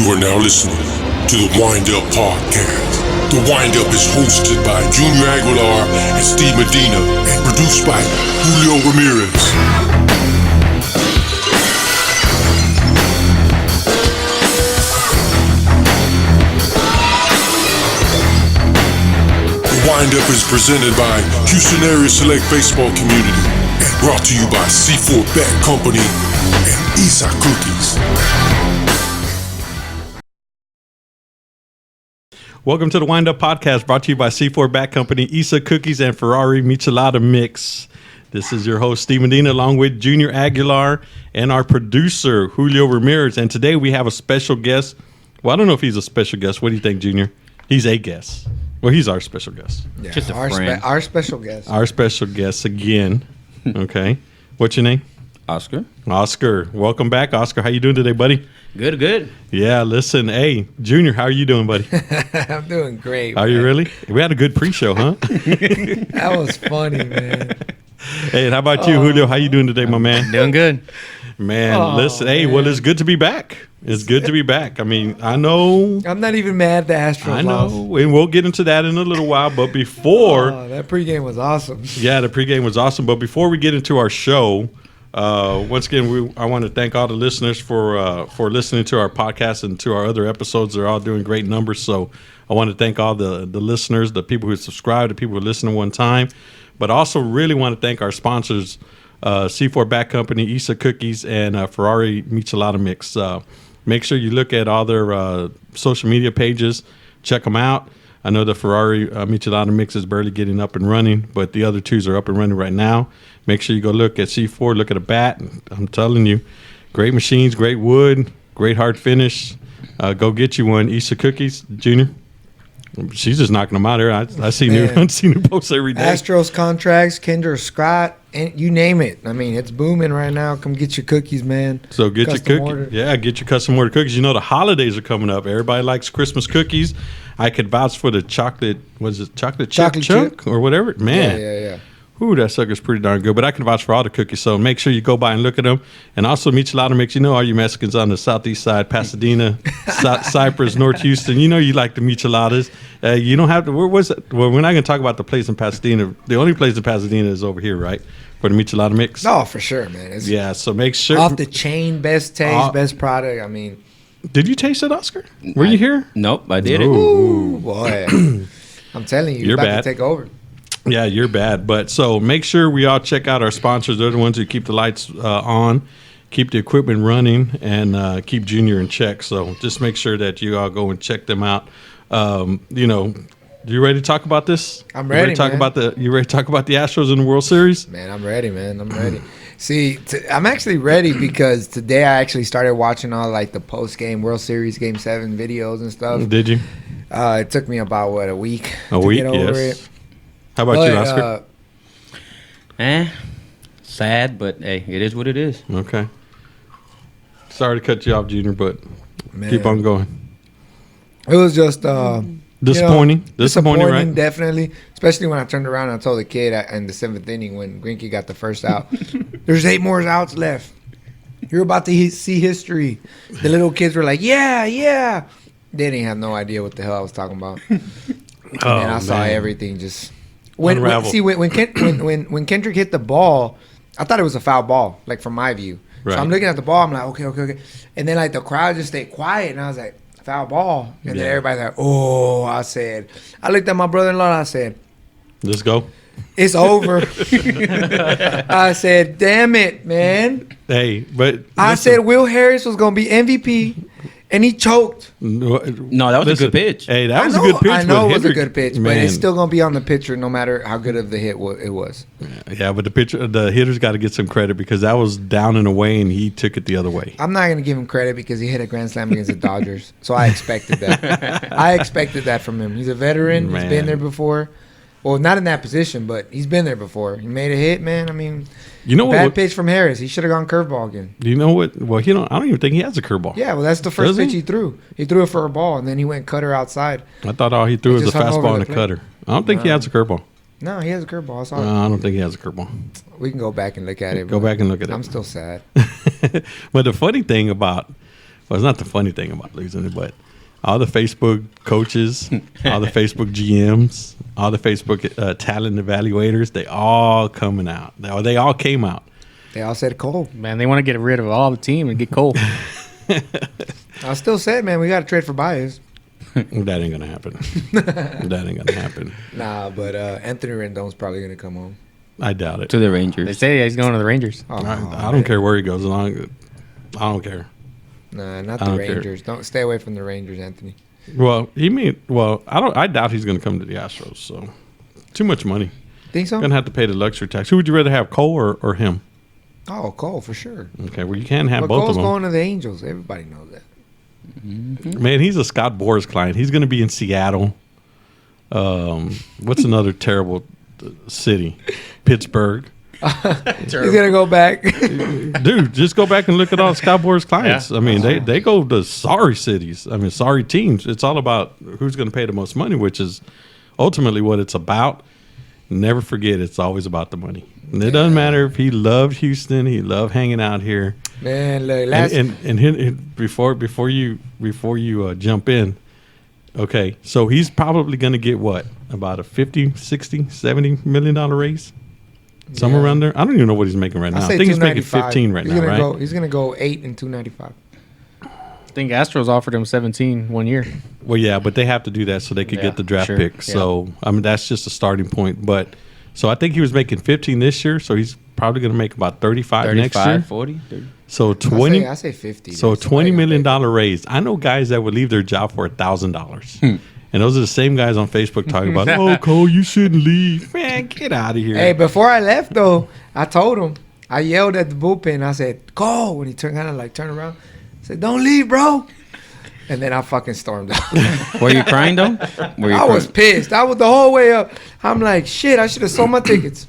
You are now listening to the Windup podcast. The Windup is hosted by Junior Aguilar and Steve Medina and produced by Julio Ramirez. Windup is presented by Houston Area Select Baseball Community and brought to you by C4 Bet Company and Isa Cookies. Welcome to the Windup podcast brought to you by C4 Bat Company, Isa Cookies, and Ferrari Michelada Mix. This is your host, Steve Medina, along with Junior Aguilar and our producer, Julio Ramirez. And today we have a special guest. Well, I don't know if he's a special guest. What do you think, Junior? He's a guest. Well, he's our special guest. Yeah, just a our friend. our special guest. Our special guest again. Okay. What's your name? Oscar. Oscar. Welcome back, Oscar. How you doing today, buddy? Good. Yeah, listen. Hey, Junior, how are you doing, buddy? I'm doing great. Are you really? We had a good pre-show, huh? That was funny, man. Hey, and how about you, Julio? How you doing today, my man? Doing good. Man, listen. Hey, well, it's good to be back. It's good to be back. I mean, I know. I'm not even mad the Astros I know. lost. And we'll get into that in a little while. But before. That pregame was awesome. Yeah, the pregame was awesome. But before we get into our show, once again, I want to thank all the listeners for listening to our podcast and to our other episodes. They're all doing great numbers. So I want to thank all the listeners, the people who subscribe, the people who listen one time. But also really want to thank our sponsors, C4 Bat Company, Isa Cookies, and Ferrari Michelada Mix. Make sure you look at all their social media pages. Check them out. I know the Ferrari Michelada Mix is barely getting up and running, but the other twos are up and running right now. Make sure you go look at C4, look at a bat. I'm telling you, great machines, great wood, great hard finish. Go get you one. Isa Cookies, Junior. She's just knocking them out here. I see new posts every day. Astros contracts, Kendra Scott, and you name it. I mean, it's booming right now. Come get your cookies, man. So get Custom your cookies. order. Yeah, get your custom order cookies. You know the holidays are coming up. Everybody likes Christmas cookies. I could vouch for the chocolate. Was it chocolate chip chunk or whatever? Man, Yeah. Ooh, that sucker's pretty darn good. But I can vouch for all the cookies. So make sure you go by and look at them. And also, Michelada Mix. You know all you Mexicans on the southeast side, Pasadena, Cypress, North Houston. You know you like the Micheladas. You don't have to. Where was it? Well, we're not going to talk about the place in Pasadena. The only place in Pasadena is over here, right? For the Michelada Mix. No, for sure, man. It's So make sure. off the chain, best taste, best product. I mean, Did you taste it, Oscar? Were you here? Nope, I did it. ooh, boy. I'm telling you, You're about bad. to take over. Yeah, you're bad. But so make sure we all check out our sponsors. They're the ones who keep the lights on, keep the equipment running, and keep Junior in check. So just make sure that you all go and check them out. You ready to talk about this? I'm ready, You ready to talk man. You ready to talk about the Astros in the World Series? Man, I'm ready, man. I'm ready. See, I'm actually ready because today I actually started watching all like the post-game World Series Game 7 videos and stuff. Did you? It took me about, a week A to week, get over yes. it. How about you, Oscar? Sad, but hey, it is what it is. Okay. Sorry to cut you off, Junior, but Man, keep on going. It was just Disappointing. Disappointing, right? Definitely. Especially when I turned around and I told the kid in the 7th inning when Greinke got the first out, there's 8 more outs left. You're about to see history. The little kids were like, yeah. They didn't have no idea what the hell I was talking about. And then I saw everything just Unravel. when Kendrick hit the ball, I thought it was a foul ball, like from my view. Right. So I'm looking at the ball, I'm like, okay. And then like the crowd just stayed quiet and I was like, foul ball. And then everybody's like, oh, I looked at my brother-in-law and I said, Let's go. it's over. I said, damn it, man. Hey, but I listen. said Will Harris was going to be MVP, and he choked. No, that was a good pitch. Hey, that was a good pitch. I know but it was a Hendrick- good pitch, but man. it's still going to be on the pitcher no matter how good of the hit it was. Yeah, but the hitter's got to get some credit because that was down and away, and he took it the other way. I'm not going to give him credit because he hit a grand slam against the Dodgers, so I expected that. I expected that from him. He's a veteran. Man. He's been there before. Well, not in that position, but he's been there before. He made a hit, man. I mean, You know bad what? pitch from Harris. He should have gone curveball again. Do you know what? Well, I don't even think he has a curveball. Yeah, well, that's the first Does he? pitch he threw. He threw it for a ball, and then he went cutter outside. I thought all he threw He was a just hung over fastball and the a plate. cutter. I don't think he has a curveball. No, he has a curveball. I saw it. I don't think he has a curveball. We can go back and look at it. Go but back and look at it. I'm still sad. But the funny thing about Well, it's not the funny thing about losing it, but all the Facebook coaches, all the Facebook GMs, all the Facebook talent evaluators, they all coming out. They all came out. They all said Cole. Man, they want to get rid of all the team and get Cole. I still said, man, we got to trade for Baez. That ain't gonna happen. That ain't gonna happen. Nah, but Anthony Rendon's probably gonna come home. I doubt it. To the Rangers. They say he's going to the Rangers. Oh, I don't care where he goes. I don't care. Nah, not I the don't care. Rangers. Don't stay away from the Rangers, Anthony. Well, I doubt he's gonna come to the Astros. So, too much money. Think so? Gonna have to pay the luxury tax. Who would you rather have, Cole or him? Oh, Cole for sure. Okay, well you can't have But both Cole's of them. going to the Angels. Everybody knows that. Man, he's a Scott Boras client. He's going to be in Seattle. What's another terrible city? Pittsburgh. He's gonna go back. Dude, just go back and look at all Scott Boras clients. Yeah. I mean, they go to sorry cities. I mean, sorry teams. It's all about who's going to pay the most money, which is ultimately what it's about. Never forget, it's always about the money. And it doesn't matter if he loved Houston, he loved hanging out here. Man, look, Before you jump in, okay, so he's probably going to get what, about a 50, 60, 70 million dollar raise, somewhere around there. I don't even know what he's making right now. I think he's making 15 right now, right? He's gonna go 8 and 295. I think Astros offered him 17 1 year. Well, yeah, but they have to do that so they could get the draft sure, pick. yeah. So I mean, that's just a starting point. But so I think he was making 15 this year, so he's probably going to make about 35 next year. 40, 30. So 20. I say 50. So dude. $20 million raise. I know guys that would leave their job for $1,000. And those are the same guys on Facebook talking about, oh, Cole, you shouldn't leave. Man, get out of here. Hey, before I left though, I told him. I yelled at the bullpen. I said, "Cole!" When he turned around, I said, "Don't leave, bro." And then I fucking stormed out. Were you crying though? I was pissed. I was the whole way up. I'm like, shit, I should have sold my tickets.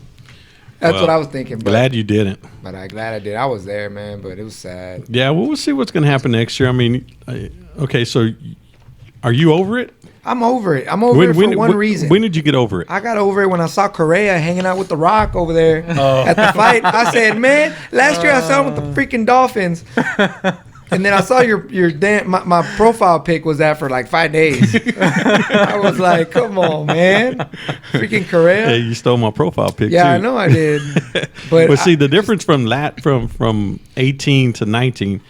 That's Well, what I was thinking. But, Glad you didn't. but I'm glad I did. I was there, man, but it was sad. Yeah, well, we'll see what's going to happen next year. I mean, okay, so are you over it? I'm over it. I'm over it for one reason. When did you get over it? I got over it when I saw Correa hanging out with The Rock over there at the fight. I said, man, last year I saw him with the freaking Dolphins. And then I saw your damn my profile pic was that for like 5 days. I was like, come on, man, freaking Correa. Hey, you stole my profile pic. Yeah, too. I know I did. But see, the difference from 18 to 19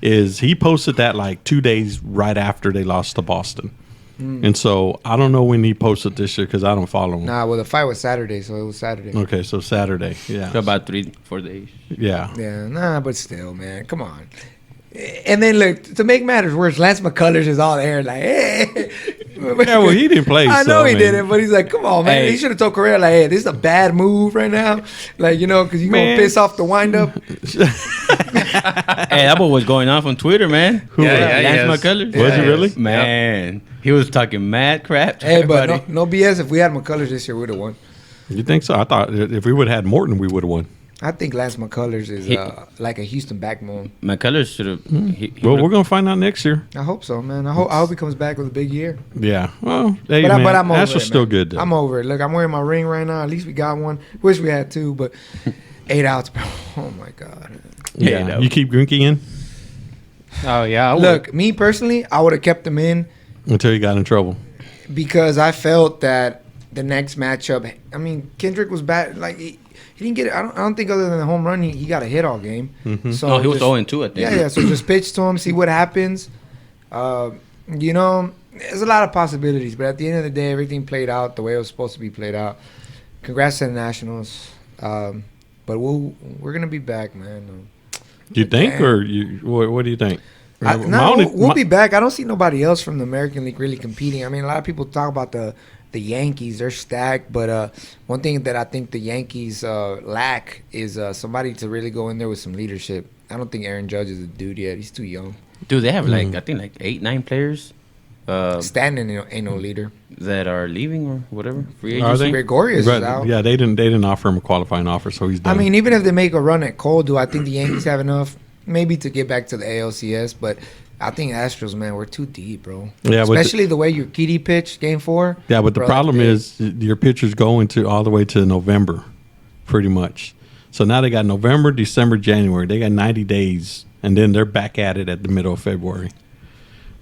is he posted that like 2 days right after they lost to Boston. And so I don't know when he posted this year because I don't follow him. Nah, well, the fight was Saturday, so it was Saturday. Okay, so Saturday, yeah, So about 3-4 days. yeah. Yeah, nah, but still, man, come on. And then look, to make matters worse, Lance McCullers is all there like, hey. Yeah, well, he didn't play. I so, know he mean, didn't, but he's like, come on, man. Hey. He should have told Correa, like, hey, this is a bad move right now. Like, you know, because you're going Man. to piss off the windup. Hey, that boy was going off on Twitter, man. Who was that? Lance McCullers. Was he really? Man, he was talking mad crap. To Hey, but everybody. no BS. If we had McCullers this year, we would have won. You think so? I thought if we would have had Morton, we would have won. I think Lance McCullers is like a Houston backbone. McCullers should have. Well, we're gonna find out next year. I hope so, man. I hope he comes back with a big year. Yeah. Well, hey, But, man, but I'm over that's it, still man. good. Though. I'm over it. Look, I'm wearing my ring right now. At least we got one. Wish we had two, but 8 outs. Oh, my God. yeah. no. You keep Greinke in Oh, yeah. I would. Look, me personally, I would have kept him in until you got in trouble. because I felt that the next matchup, I mean, Kendrick was bad. Like, he didn't get it. I don't think other than the home run, he got a hit all game. Mm-hmm. So No, he was just- 0-2, I think. Yeah. So just pitch to him, see what happens. You know, there's a lot of possibilities, but at the end of the day, everything played out the way it was supposed to be played out. Congrats to the Nationals. But we're gonna be back, man. You think, Man. or you? What do you think? We'll be back. I don't see nobody else from the American League really competing. I mean, a lot of people talk about the Yankees. They're stacked, but one thing that I think the Yankees lack is somebody to really go in there with some leadership. I don't think Aaron Judge is a dude yet. He's too young. Dude, they have I think 8-9 players Stanton ain't no leader. that are leaving or whatever. Free Are agency. they? Gregorius is Right, out. yeah, they didn't offer him a qualifying offer, so he's I done. mean, even if they make a run at Cole, do I think the Yankees have enough? Maybe to get back to the ALCS, but I think Astros, man, we're too deep, bro. Yeah, but especially the way your Kitty pitched Game 4. yeah, but the Bro, problem that's big. is your pitchers going to all the way to November, pretty much. So now they got November, December, January. They got 90 days and then they're back at it at the middle of February.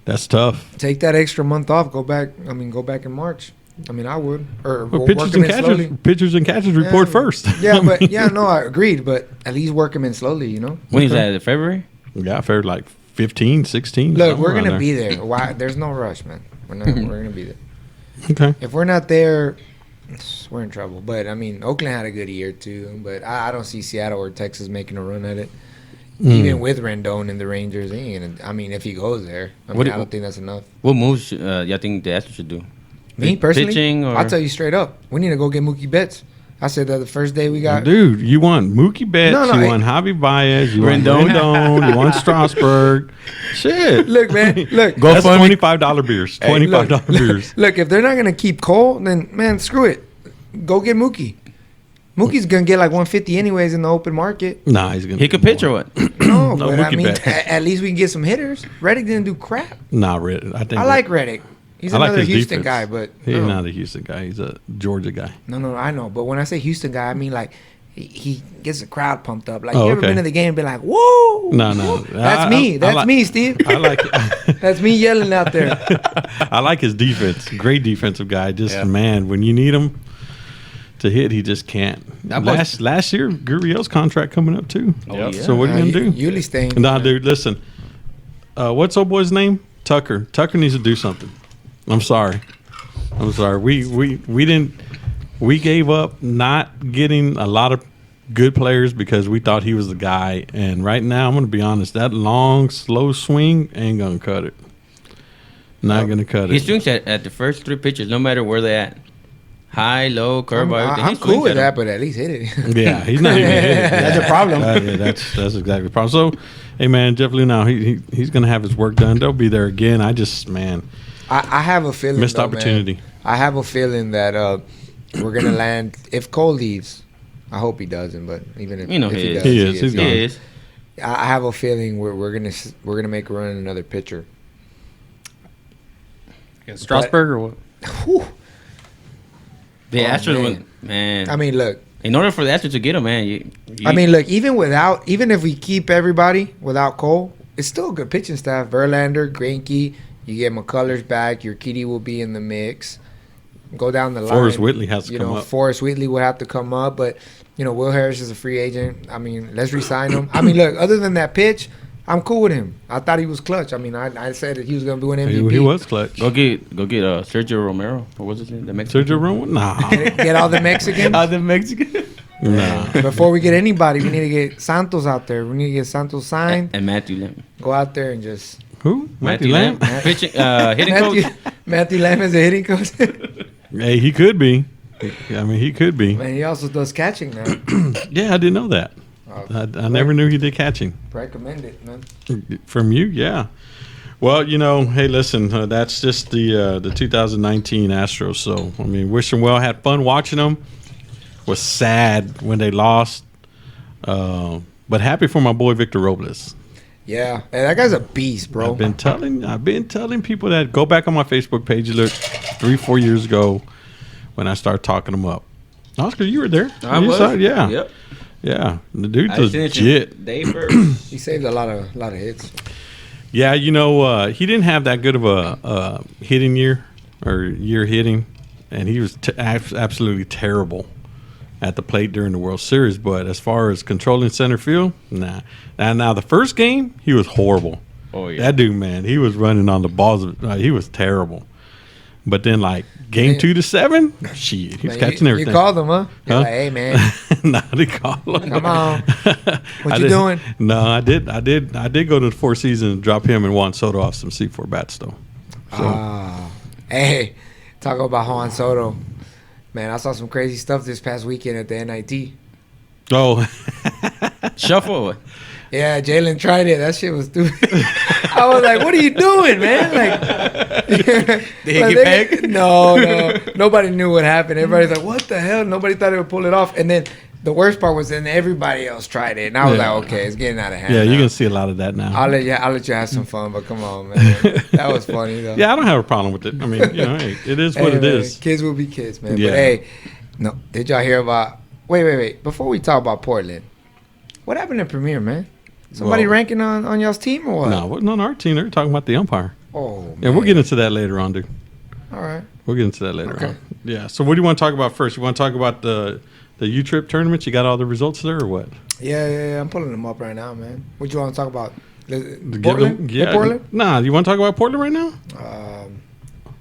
That's tough. Take that extra month off. Go back. Go back in March. I would. Or Well, work them in slowly. pitchers and catchers report first. Yeah, but I agreed. But at least work them in slowly. When is that? February? Yeah, fair like 15, 16. Look, we're somewhere gonna around be there. Why? There's no rush, man. We're gonna be there. there. Okay. If we're not there, we're in trouble. But Oakland had a good year too. But I don't see Seattle or Texas making a run at it. Even with Rendon and the Rangers, he ain't gonna. If he goes there, I don't think that's enough. What moves y'all think the Astros should do? Me personally, Pitching or? I'll tell you straight up, we need to go get Mookie Betts. I said that the first day we got. Dude, you want Mookie Betts, you want Javi Baez, you want Rendon, you want Strasburg. Shit. Look, man, look. That's $25 beers. $25 beers. Look, if they're not gonna keep Cole, then man, screw it. Go get Mookie. Mookie's gonna get like 150 anyways in the open market. Nah, he's gonna. He could pitch or what? No, No, but Mookie Betts. at least we can get some hitters. Reddick didn't do crap. Nah, Reddick. I like Reddick. He's I like another his Houston defense. guy, but He's no. not a Houston guy. He's a Georgia guy. No, I know. But when I say Houston guy, I mean like he gets the crowd pumped up. Like Oh, you ever okay. been to the game and be like, whoa. No. whoa. That's me. That's me, Steve. I like. That's me yelling out there. I like his defense. Great defensive guy. Just man, when you need him to hit, he just can't. Last year, Gurriel's contract coming up too. Oh, yeah. So what are you gonna do? Yuli staying. Nah, dude, listen. What's old boy's name? Tucker. Tucker needs to do something. I'm sorry. We didn't. We gave up not getting a lot of good players because we thought he was the guy. And right now, I'm gonna be honest. That long, slow swing ain't gonna cut it. Not gonna cut He it. swings at the first 3 pitches, no matter where they're at. High, low, curve, everything. I'm He cool swings with at that, 'em. but at least hit it. Yeah, he's not even hitting it. That's a problem. Yeah, that's exactly the problem. So, hey man, Jeff Lunau, he's gonna have his work done. They'll be there again. I just I have a feeling. missed though, opportunity. Man, I have a feeling that we're gonna land if Cole leaves. I hope he doesn't, but even if, You know if he he is. does, He is. He's He gone. is. I have a feeling we're gonna make a run at another pitcher. Against Strasburg or what? Whew. The Oh, Astros, man. man. Look. In order for the Astros to get him, man, Look. Even if we keep everybody without Cole, it's still a good pitching staff. Verlander, Greinke, you get McCullers back. Your Kitty will be in the mix. Go down the line. Forrest Whitley has to come up. Forrest Whitley will have to come up, but Will Harris is a free agent. Let's re-sign him. Look, other than that pitch, I'm cool with him. I thought he was clutch. I said that he was going to be an MVP. He was clutch. go get Sergio Romero. What was his name? The Mexican. Sergio Romo? Nah. Get all the Mexicans. The Mexican. Nah. Before we get anybody, we need to get Santos out there. We need to get Santos signed. And Matthew Lamb. Go out there and just Who? Matthew Lamb. Pitching, hitting coach. Matthew Lamb is a hitting coach. Hey, he could be. He could be. Man, he also does catching now. Yeah, I didn't know that. I never knew he did catching. Recommend it, man. From you, yeah. Well, hey, listen, that's just the 2019 Astros. So, wish them well. Had fun watching them. Was sad when they lost, but happy for my boy Victor Robles. Yeah, hey, that guy's a beast, bro. I've been telling people that go back on my Facebook page. You look 3-4 years ago when I started talking them up. Oscar, you were there. I You was. saw it? Yeah. Yep. Yeah, the dude's I seen it legit. Day first. He saved a lot of hits. Yeah, he didn't have that good of a hitting year or year hitting, and he was absolutely terrible at the plate during the World Series. But as far as controlling center field, nah. Now the first game, he was horrible. Oh yeah. That dude, man, he was running on the balls. He was terrible. But then, like game 2 to 7, shit, he was catching everything. You called him, huh? You're Huh? like, hey, man, Nah, they call him. come on. What you did- doing? No, I did go to the Four Seasons and drop him and Juan Soto off some C4 bats though. So Hey, talk about Juan Soto. Man, I saw some crazy stuff this past weekend at the NIT. oh, Shuffle. Yeah, Jalen tried it. That shit was stupid. I was like, "What are you doing, man?" Like, Did he get pegged? No. Nobody knew what happened. Everybody's like, "What the hell?" Nobody thought they would pull it off. And then the worst part was then everybody else tried it, and I was Yeah. like, "Okay, it's getting out of hand." yeah, now. you can see a lot of that now. I'll let you have some fun, but come on, man. That was funny though. Yeah, I don't have a problem with it. Hey, it is what Hey, it man, is. Kids will be kids, man. Yeah. But hey, no, did y'all hear about? Wait. Before we talk about Portland, what happened to Premier, man? Somebody Well, ranking on y'all's team or what? No, wasn't on our team. They're talking about the umpire. Oh, man. Yeah, we'll get into that later on, dude. All right. We'll get into that later Okay. on. Yeah. So what do you want to talk about first? You want to talk about the U-Trip tournament? You got all the results there or what? Yeah. I'm pulling them up right now, man. What you want to talk about? Get Portland? them- Yeah. Portland? Nah, you want to talk about Portland right now?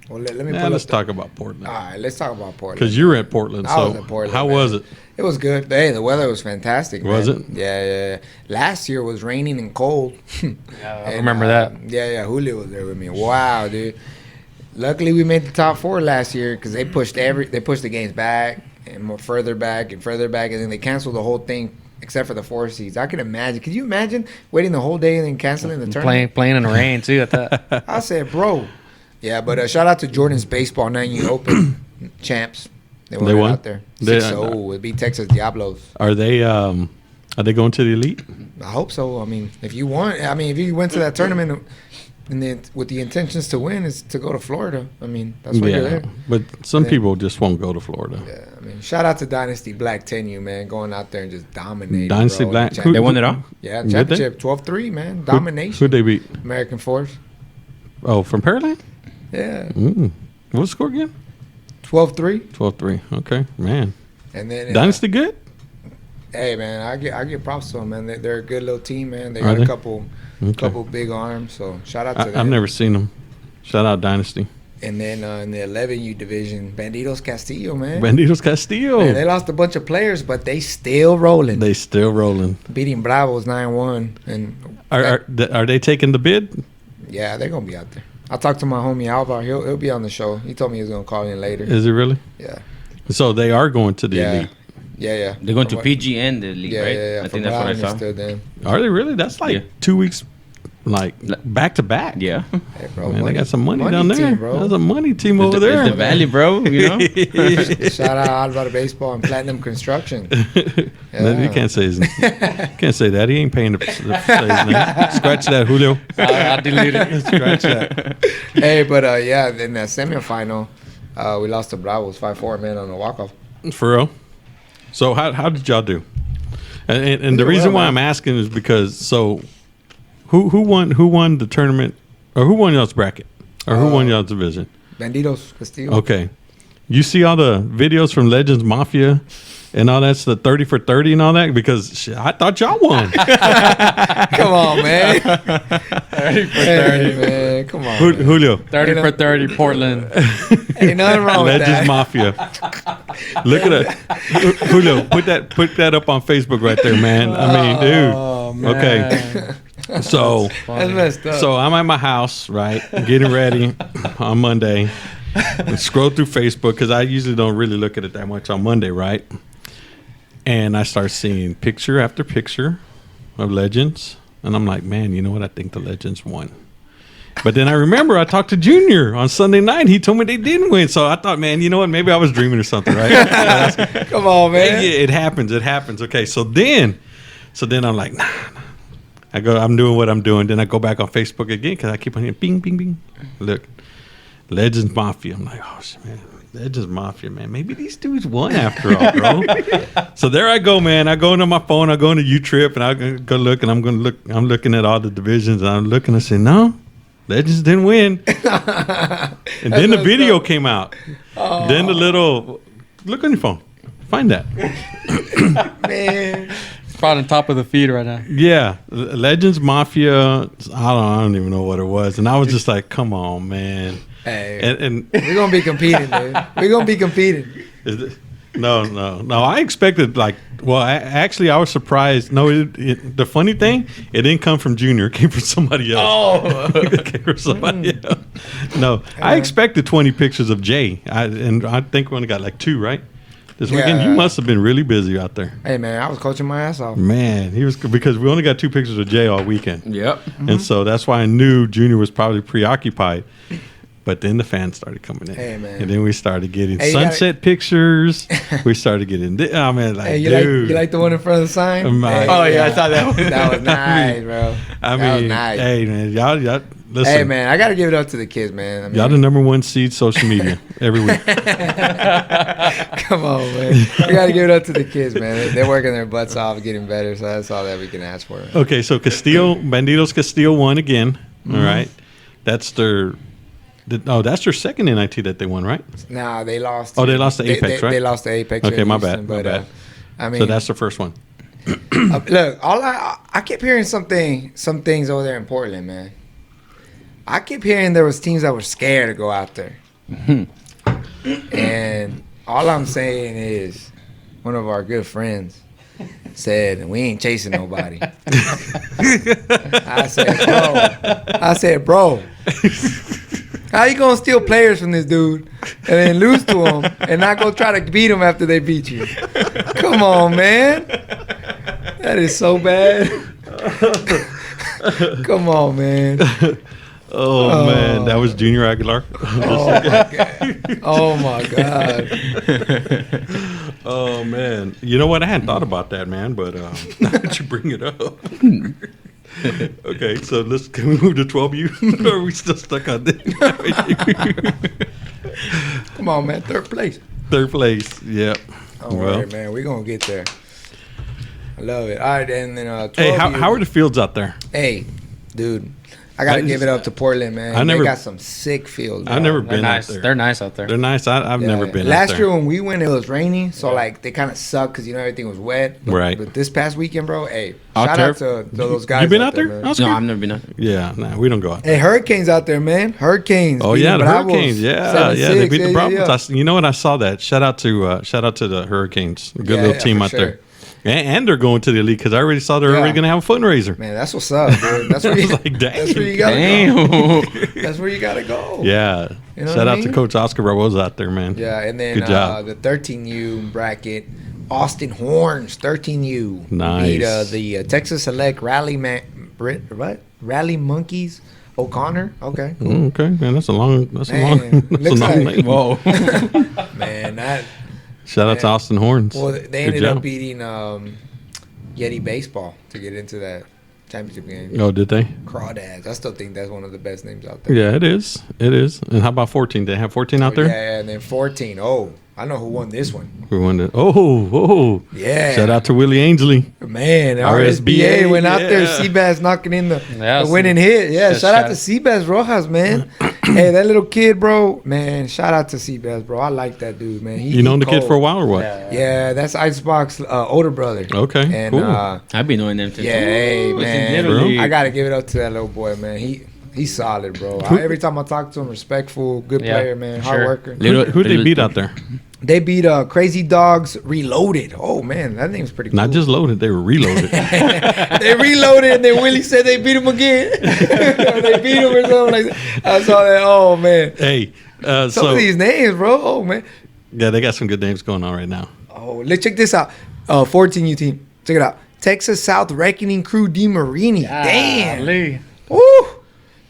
Well, let me Yeah, pull let's up. talk about Portland. All right, let's talk about Portland. Because you were at Portland. I So was at Portland, how man. was it? It was good. Hey, the weather was fantastic. Was man. it? Yeah. Last year was raining and cold. I remember that. Yeah. Julio was there with me. Wow, dude. Luckily, we made the top 4 last year because they pushed the games back and more further back, and then they canceled the whole thing except for the 4 seeds. I can imagine. Could you imagine waiting the whole day and then canceling the tournament? Playing in the rain too. At that. I said, bro. Yeah, but shout out to Jordan's Baseball 9U Open champs. They won? out there. They- 6-0. It beat Texas Diablos. Are they going to the elite? I hope so. I mean, if you went to that tournament and then with the intentions to win is to go to Florida. I mean, that's why you're there. But some Yeah. people just won't go to Florida. Yeah, I mean, shout out to Dynasty Black 10U, man, going out there and just dominating. Dynasty bro. Black. The They won it all? Yeah, Did they? championship 12-3, man, domination. Who'd they beat? American Force. Oh, from Pearland? Yeah, What was the score again? 12-3, 12-3. Okay, man. and then Dynasty good? Hey, man, I give props to them, man. They're a good little team, man. They Are got they? a couple Okay. big arms, so shout out to them. I've never seen them. Shout out Dynasty. And then in the 11U division, Banditos Castillo, man. Banditos Castillo. Man, they lost a bunch of players, but they still rolling. They still rolling. Beating Bravos 9-1, and Are they taking the bid? yeah, they're gonna be out there. I talked to my homie Alvar. He'll be on the show. He told me he was gonna call in later. Is it really? Yeah, So they are going to the yeah, elite. yeah. They're going to From what- PG and the league, Yeah, right? yeah. I From think that's what I saw. understood then. Are they really? That's like Yeah. 2 weeks, like back to back. Yeah. Hey, bro, Man, they got some money down there. team, bro. There's a money team over It's there. the Valley, bro. You know? Shout out Alvaro Baseball and Platinum Construction. Man, you can't say his name. Can't say that. He ain't paying to say his name. Scratch that, Julio. I deleted it. Scratch that. Hey, but yeah, in the semifinal, we lost to Bravos 5-4, man, on a walk-off. For real. So how did y'all do? And the did reason well, why man. I'm asking is because who won the tournament, or who won y'all's bracket, or who won y'all's division? Banditos Castillo. Okay, you see all the videos from Legends Mafia and all that's the 30 for 30 and all that, because shit, I thought y'all won. Come on, man. 30 for 30, man. Come on. man. Julio, 30 for 30, Portland. Ain't nothing wrong with Legends that. Mafia. Look at that, Julio. Put that up on Facebook right there, man. I mean, dude. Oh, man. Okay. So That's messed up. So I'm at my house, right, getting ready on Monday. I scroll through Facebook because I usually don't really look at it that much on Monday, right? And I start seeing picture after picture of Legends, and I'm like, man, you know what? I think the Legends won. But then I remember I talked to Junior on Sunday night. He told me they didn't win, so I thought, man, you know what? Maybe I was dreaming or something, right? Come on, man. Yeah, it happens. It happens. Okay, so then I'm like, nah. I'm doing what I'm doing. Then I go back on Facebook again because I keep on hearing bing, bing, bing. Look, Legends Mafia. I'm like, oh shit, man, Legends Mafia, man. Maybe these dudes won after all, bro. So there I go, man. I go into my phone. I go into U-Trip, and I go look, and I'm looking at all the divisions, and I'm looking. I say, no, Legends didn't win. And then the video came out. Then the little look on your phone. Find that. Man. Probably on top of the feed right now. Yeah, Legends Mafia. I don't even know what it was, and I was just like, "Come on, man!" Hey, And we're gonna be competing, dude. We're gonna be competing. no. I expected I was surprised. No, the funny thing, it didn't come from Junior. It came from somebody else. Oh, It came from somebody else. No, I expected 20 pictures of Jay, and I think we only got like 2, right? This weekend, Yeah. you must have been really busy out there. hey, man, I was coaching my ass off. Man, he was, because we only got 2 pictures of Jay all weekend. Yep. And so that's why I knew Junior was probably preoccupied. But then the fans started coming in. Hey, man. And then we started getting Hey, you sunset pictures. We started getting, I mean, like, Hey, you dude. like the one in front of the sign? My- Hey, Oh, yeah, I saw that one. That was nice, bro. I That was mean, nice. hey, man, y'all, Listen, Hey, man, I got to give it up to the kids, man. I mean, y'all the number one seed social media every week. come on, man. We got to give it up to the kids, man. They're working their butts off, getting better, so that's all that we can ask for. Okay, so Bandidos Castillo won again. Mm-hmm. All right. That's their second NIT that they won, right? Nah, they lost. Oh, they lost to Apex, right? They lost to Apex. Okay, in my Houston, bad. But, I mean, So that's the first one. look, I kept hearing some things over there in Portland, man. I kept hearing there was teams that were scared to go out there. And all I'm saying is one of our good friends said, we ain't chasing nobody. I said, bro, how you gonna steal players from this dude and then lose to him and not go try to beat him after they beat you? Come on, man. That is so bad. Come on, man. Oh, man, that was Junior Aguilar. Oh my god. Oh man, you know what? I hadn't thought about that, man. But now that you bring it up, okay. So can we move to 12U? Or are we still stuck on this? Come on, man. Third place. Third place. Yep. Don't worry, man. We're gonna get there. I love it. All right, and then 12U. Hey, how are the fields out there? Hey, dude. I gotta give it up to Portland, man. They got some sick fields. I've never They're been nice. out there. They're nice out there. They're nice. I've never been out Last there. year when we went, it was rainy, so like they kind of sucked because everything was wet. Right. But this past weekend, bro, hey, Out shout there? out to those guys. You been out there? man. Oscar? No, I've never been out there. Yeah, nah, we don't go out there. Hey, Hurricanes out there, man. Hurricanes. Oh beating yeah, the Bravos Hurricanes. Yeah, they 7-6. beat the Bravos. Yeah. You know what? I saw that. Shout out to the Hurricanes. Good Yeah, little team for out sure. there. And they're going to the elite because I already saw they're already going to have a fundraiser. Man, that's what's up, dude. That's where you, Like, dang. that's where you gotta Damn. go. That's where you gotta go. Yeah. You know Shout what I out to mean? Coach Oscar Barbosa out there, man. Yeah, and then Good job. the 13U bracket, Austin Horns, 13U. Nice. Beat the Texas Select Rally Rally Monkeys O'Connor. Okay. Cool. Okay, man, that's a long Man, name. looks like- name. Whoa. Man, that Shout out to man. Austin Horns. well, they Good ended job. up beating Yeti Baseball to get into that championship game. Oh, did they? Crawdads. I still think that's one of the best names out there. Yeah, it is. It is. And how about 14? They have 14 out there? Yeah, and then 14. Oh, I know who won this one. We won it. Oh. Yeah. Shout out to Willie Ainsley. Man, RSBA, RSBA went out there. yeah. Seabass knocking in the Yeah, winning hit. Yeah, just shout out to shout- Seabass Rojas, man. Hey, that little kid, bro. Man, shout out to Seabass, bro. I like that dude, man. You known the kid cold. for a while or what? Yeah, that's Icebox older brother. Okay, And cool. I've been knowing them since. yeah, hey, Ooh, man. since Little League. I gotta give it up to that little boy, man. He's solid, bro. Every time I talk to him, respectful, good Yeah, player, man, hard sure. worker. Who they beat out there? They beat Crazy Dogs Reloaded. Oh man, that name's pretty cool. Not just loaded, they were reloaded. They reloaded and then Willie said they beat him again. They beat him or something like that. I saw that. Oh man. Hey, Some so of these names, bro. Oh man. yeah, they got some good names going on right now. Oh, let's check this out. 14U team. Check it out. Texas South Reckoning Crew DeMarini. Damn. Lee. Woo.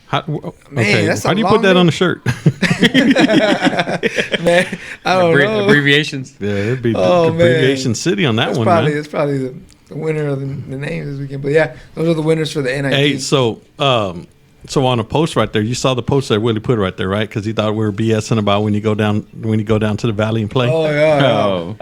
How, okay, that's a how do you long put that name. on the shirt? Man, I don't know. Abbreviations. Yeah, it'd be Oh, man. Abbreviation City on that That's one, probably man. that's probably the winner of the names this weekend. But yeah, those are the winners for the NIT. Hey, so on a post right there, you saw the post that Willie put right there, right? Because he thought we were BSing about when you go down to the valley and play. Oh yeah. Oh.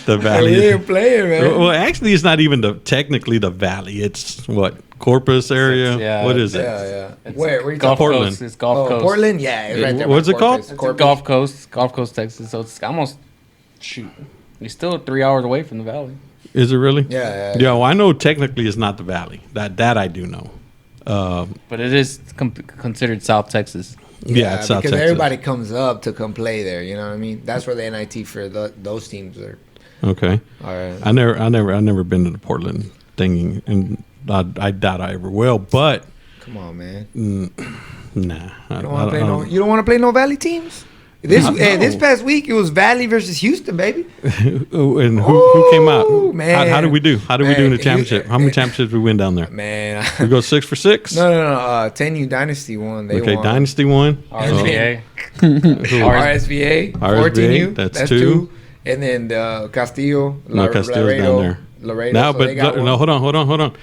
The We valley. didn't play it, man. Well, actually, it's not even technically the valley. It's what, Corpus area? Yeah, what is it? Yeah. It's Where you Gulf talking? Portland. Coast. It's Gulf Coast. Portland? Yeah, it's right there. What's by it called? Corpus. It's Corpus. Gulf Coast, Texas. So it's almost It's still 3 hours away from the valley. Is it really? Yeah. Yeah, well, I know technically it's not the valley. That I do know. But it is considered South Texas. Yeah, it's South because Texas. everybody comes up to come play there. You know what I mean? That's where the NIT for those teams are. Okay. All right. I never been to the Portland thing, and I doubt I ever will. But Come on, man. nah, You don't want to play no. You don't want to play no Valley teams. This past week it was Valley versus Houston, baby. And who came out? Ooh, man. How did we do? How did we do in the Man, championship? How many championships we win down there? Man, We go 6 for 6. no. 10U Dynasty won. They Okay, won. Dynasty won. RSVA. RSVA. 14U. That's two. And then the Castillo. No, Castillo's down there. Laredo. No, so but they got one. no, hold on.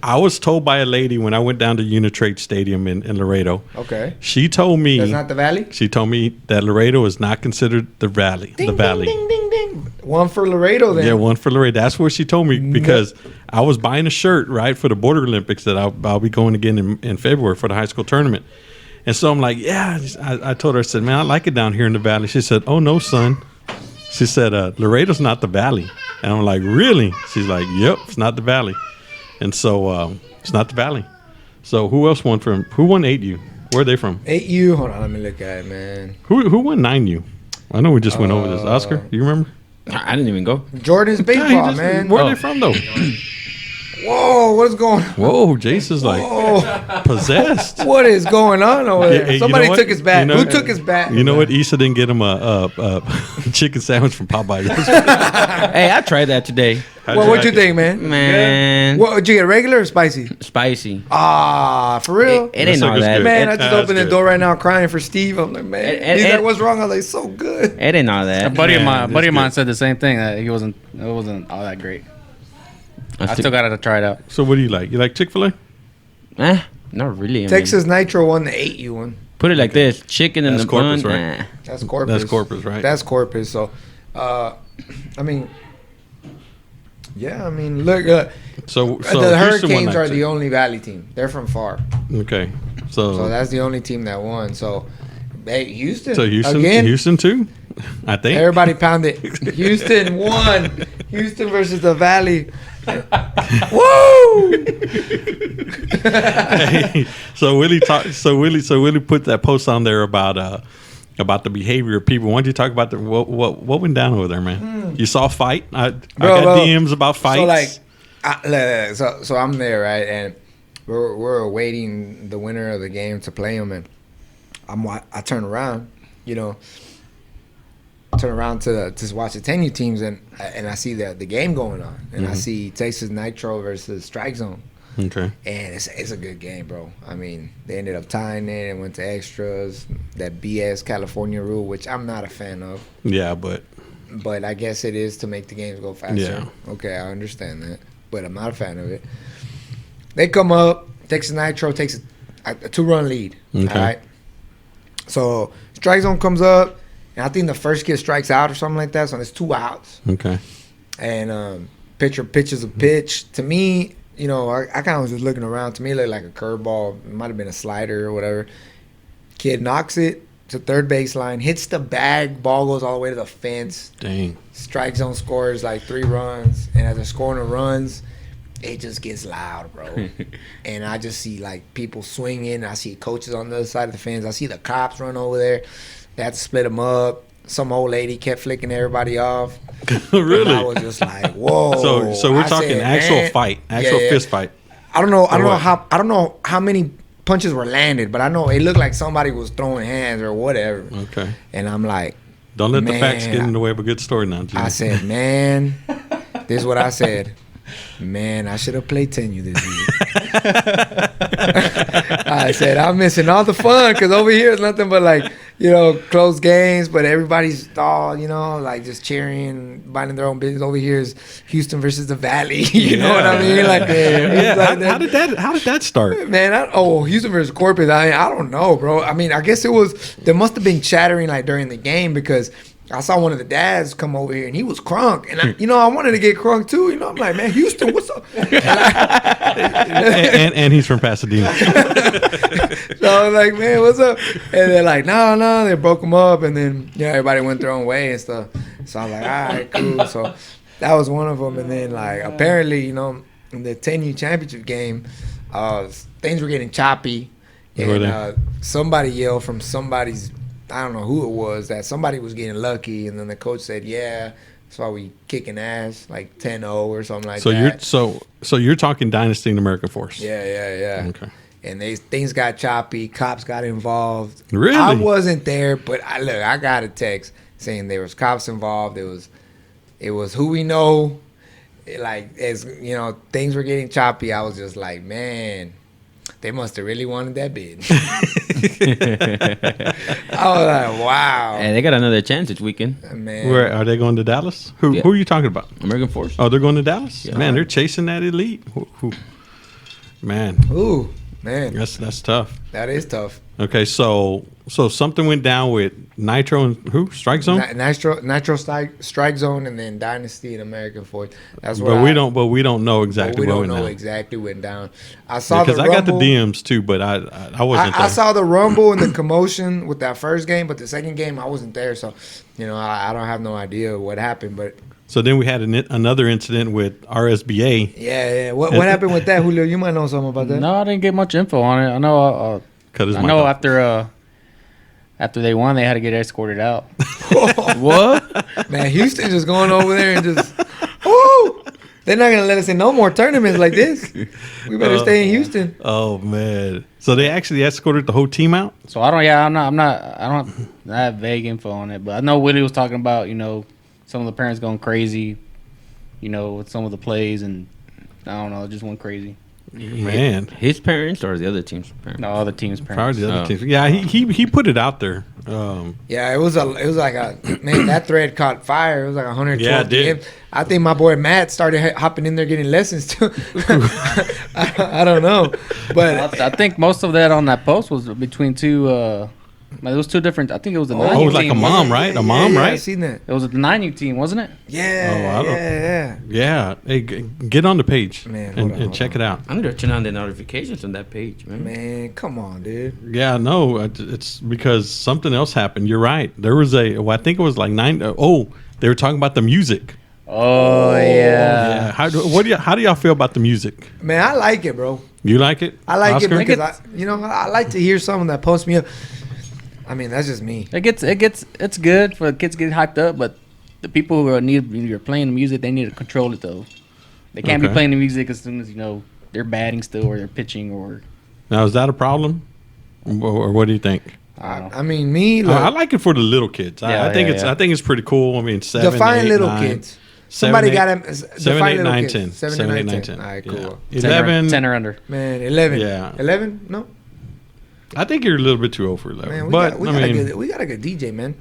I was told by a lady when I went down to Unitrade Stadium in Laredo. Okay. She told me That's not the Valley? She told me that Laredo is not considered the Valley. Ding, the Valley. Ding, ding, ding, ding. One for Laredo then. Yeah, one for Laredo. That's what she told me because I was buying a shirt, right, for the Border Olympics that I'll be going again in February for the high school tournament. And so I'm like, yeah. I told her, I said, man, I like it down here in the Valley. She said, oh, no, son. She said, Laredo's not the Valley. And I'm like, really? She's like, yep, it's not the Valley. And so it's not the Valley. So who else won from? Who won 8U? Where are they from? 8U. Hold on, let me look at it, man. Who won 9U? I know we just went over this. Oscar, you remember? I didn't even go. Jordan's baseball, man. Where are they from, though? Whoa, what's going on? Whoa, Jason's like possessed. What is going on over there? Hey, Somebody you know what? took his bat. You know- Who took his bat? You know what? Issa didn't get him a chicken sandwich from Popeyes. Hey, I tried that today. Well, what'd you think, man? Man, What would you get, regular or spicy? spicy. Ah, for real? It ain't all sucker's that. good. Man, I just That's opened the good. door right now crying for Steve. I'm like, man. And- He's like, and- what's wrong? I was like, so good. It ain't all A that. buddy of Man, mine, that's good. said the same thing that it wasn't all that great. I still- still gotta try it out. So what do you like? You like Chick-fil-A? Not really. I mean, Texas Nitro won the 8U one. put it like this: chicken in That's the Corpus, bun. right? Nah. That's Corpus. That's Corpus, right? That's Corpus. So, I mean, yeah, I mean, look, So the Houston won Hurricanes that are too. the only Valley team. They're from far. Okay. So that's the only team that won. So, hey, Houston. So Houston, again, Houston too. I think. everybody pounded. Houston won. Houston versus the Valley. Woo! Hey, so Willie put that post on there about the behavior of people. Why don't you talk about what went down over there, man? You saw a fight. I got DMs about fights. So I'm there, right, and we're awaiting the winner of the game to play him, and I turn around, to watch the 10U teams, and I see the game going on, and I see Texas Nitro versus Strike Zone, Okay. and it's a good game, bro. I mean, they ended up tying it and went to extras. That BS California rule, which I'm not a fan of, Yeah, but but I guess it is to make the games go faster. Yeah. Okay, I understand that, but I'm not a fan of it. They come up. Texas Nitro takes a 2-run lead. Okay. All right. So strike zone comes up, and I think the first kid strikes out or something like that. So there's 2 outs, okay. and pitcher pitches a pitch. To me, I kind of was just looking around. To me, it looked like a curveball. It might have been a slider or whatever. Kid knocks it to third baseline, hits the bag. Ball goes all the way to the fence. Dang. Strike zone scores like 3 runs, and as they're scoring the runs, it just gets loud, bro. And I just see like people swinging. I see coaches on the other side of the fence. I see the cops run over there. They had to split them up. Some old lady kept flicking everybody off. Really? And I was just like, whoa. So we're I talking said, actual man, fight, actual yeah. fist fight. I don't know. Or what? I don't know how many punches were landed, but I know it looked like somebody was throwing hands or whatever. Okay. And I'm like, Don't let the facts Man, get in the way of a good story now, Jimmy. I said, man, this is what I said. Man, I should have played 10U this year. I said, I'm missing all the fun because over here is nothing but like, close games, but everybody's all, like just cheering, minding their own business. Over here is Houston versus the Valley. You know what I mean? Like, yeah. it's like How did that start? Man, Houston versus Corpus. I don't know, bro. I mean, I guess there must have been chattering like during the game because I saw one of the dads come over here and he was crunk, and I wanted to get crunk too. I'm like, man, Houston, what's up? and he's from Pasadena. So I was like, man, what's up? And they're like, no, they broke them up, and then everybody went their own way and stuff. So I was like, all right, cool. So that was one of them, and then like apparently, in the 10U championship game, things were getting choppy, and somebody yelled from somebody's. I don't know who it was, that somebody was getting lucky, and then the coach said, yeah, that's why we kicking ass, like 10-0 or something like that. So you're talking Dynasty in American Force. Yeah. Okay. And things got choppy, cops got involved. Really? I wasn't there, but I got a text saying there was cops involved. It was who we know. Like, as things were getting choppy, I was just like, man. they must have really wanted that bid. I was like, wow. Hey, they got another chance this weekend. Man. Where are they going to Dallas? Yeah. Who are you talking about? American Force. Oh, they're going to Dallas. Yeah. Man, they're chasing that elite. Man, Ooh, man. that's tough. That is tough. Okay, so something went down with Nitro and who? Strike Zone. Nitro Strike Zone and then Dynasty and American Force. That's what But we don't know exactly we what don't went know down. exactly what went down. I saw Because the I got the Rumble. DMs too, but I wasn't there. I saw the Rumble and the commotion with that first game, but the second game I wasn't there, so I don't have no idea what happened. But So then we had another incident with RSBA. yeah. What happened with that, Julio? You might know something about that. No, I didn't get much info on it. I know. Cut his I mic know off. after they won, they had to get escorted out. What? Man, Houston just going over there and just, woo! They're not gonna let us in no more tournaments like this. We better stay in Houston. Oh man! So they actually escorted the whole team out. So I don't. Yeah, I have vague info on it, but I know Willie was talking about some of the parents going crazy, with some of the plays, and I don't know, it just went crazy. Man, His parents or the other team's parents? No, other team's probably parents. the other Oh. teams. Yeah, he put it out there. Yeah, it was like a man. That thread caught fire. It was like 112 Yeah, it did. DM. I think my boy Matt started hopping in there getting lessons too. I don't know, but I think most of that on that post was between two. It was two different. I think it was the 9U Oh, it was like team. a mom, wasn't it? right? A mom, I right? seen that. It was the 9U team, wasn't it? Yeah, Oh, I don't- yeah. Yeah. Hey, get on the page Man, and, hold on. check it out. I'm gonna turn on the notifications on that page, man. Man, come on, dude. Yeah, no, it's because something else happened. You're right. There was I think it was like 9. They were talking about the music. Oh Yeah. How do y'all feel about the music? Man, I like it, bro. You like it? I like Oscar? it because I like to hear someone that posts me up. I mean, that's just me. It's good for the kids to get hyped up, but the people who are playing the music, they need to control it though. They can't be Okay. playing the music as soon as they're batting still or they're pitching or. Now, is that a problem? Or what do you think? I mean, me. Look, I like it for the little kids. Yeah, I think yeah. I think it's pretty cool. I mean, 7, define 8, little 9, kids. 7, Somebody 8, got him. 7, Define 8, little 9, kids. 10. 7, 8, 9, 10. All right, cool. Yeah. 10 11. or under. Man, 11. Yeah. 11? No. I think you're a little bit too old for 11. Man, but we got a good DJ, man.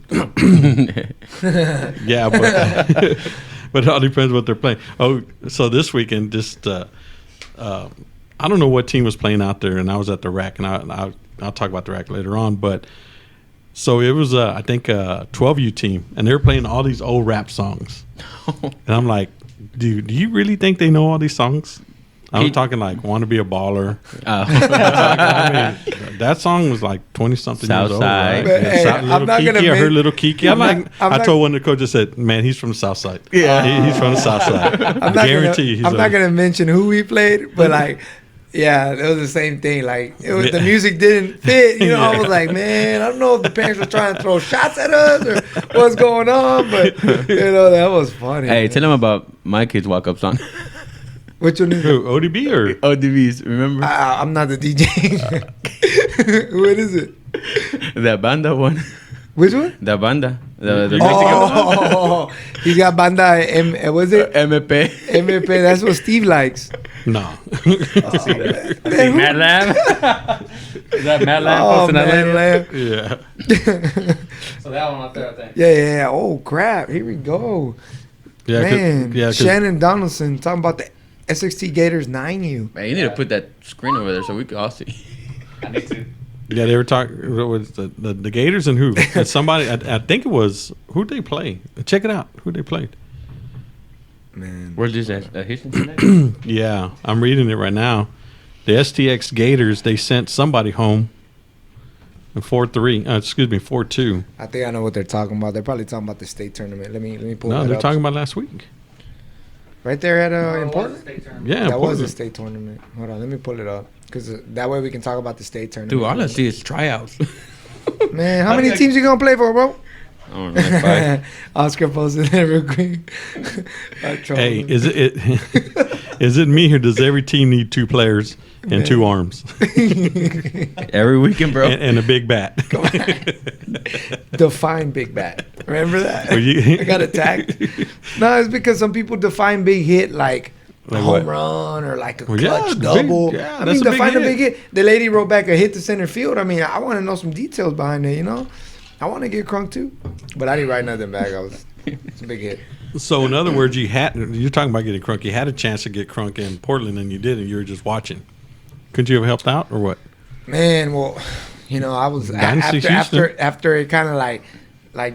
Yeah, but but it all depends what they're playing. Oh, so this weekend, just I don't know what team was playing out there, and I was at the rack, and I'll talk about the rack later on. But so it was I think a 12U team, and they were playing all these old rap songs, and I'm like, dude, do you really think they know all these songs? I'm talking like "Want to Be a Baller." I mean, that song was like 20-something years old. Right? Southside. But, hey, Little I'm not Kiki, gonna I heard men- Little Kiki. I'm not- I not- told one of the coaches, said, "Man, he's from the South Side. Yeah. He's from the South Side. I I'm not guarantee." gonna, I'm not gonna mention who we played, but like, yeah, it was the same thing. Like, the music didn't fit. I was like, man, I don't know if the parents were trying to throw shots at us or what's going on, but that was funny. Hey, man. tell them about my kids' walk-up song. Which one is it? Who, ODB or ODBs, remember? I'm not the DJ. What is it? The banda one. Which one? The banda. The Mexican one. Oh, he got banda. Was it MP. MP? That's what Steve likes. no? Man, who- Mad Lamb. Is that Mad Lamb Oh posting that man, later? Yeah. So that one up there, I think. yeah. Oh crap! Here we go. Yeah. Man, Shannon Donaldson talking about the SXT Gators 9U. Man, you need to put that screen over there so we can all see. I need to. Yeah, they were talking. What was the Gators and who? And somebody. I think it was who they play. Check it out. Who they played. Man, Where's this at? Houston today? Yeah, I'm reading it right now. The STX Gators, they sent somebody home. In 4-3. Excuse me, 4-2. I think I know what they're talking about. They're probably talking about the state tournament. Let me pull No, that they're up. talking about last week. Right there at in Portland. Yeah, That was a Portland. state tournament. Hold on, let me pull it up because that way we can talk about the state tournament. Dude, all I see is tryouts. Man, how many teams you gonna play for, bro? I don't know, like 5. Oscar posted that real quick. I trolled Hey, him. is it is it me or does every team need 2 players and 2 arms Every weekend, bro. and a big bat? Define big bat. Remember that? Well, you- I got attacked. No, it's because some people define big hit like a Like home what? run or like a Well, clutch yeah, double. big- yeah, I that's mean, a to big find a hit. big hit. The lady wrote back a hit to center field. I mean, I want to know some details behind it, you know? I want to get crunk too. But I didn't write nothing back. It's a big hit. So in other words, you're talking about getting crunk. You had a chance to get crunk in Portland, and you didn't. You were just watching. Couldn't you have helped out or what? Man, well, you know, I was Dynasty after it kind of like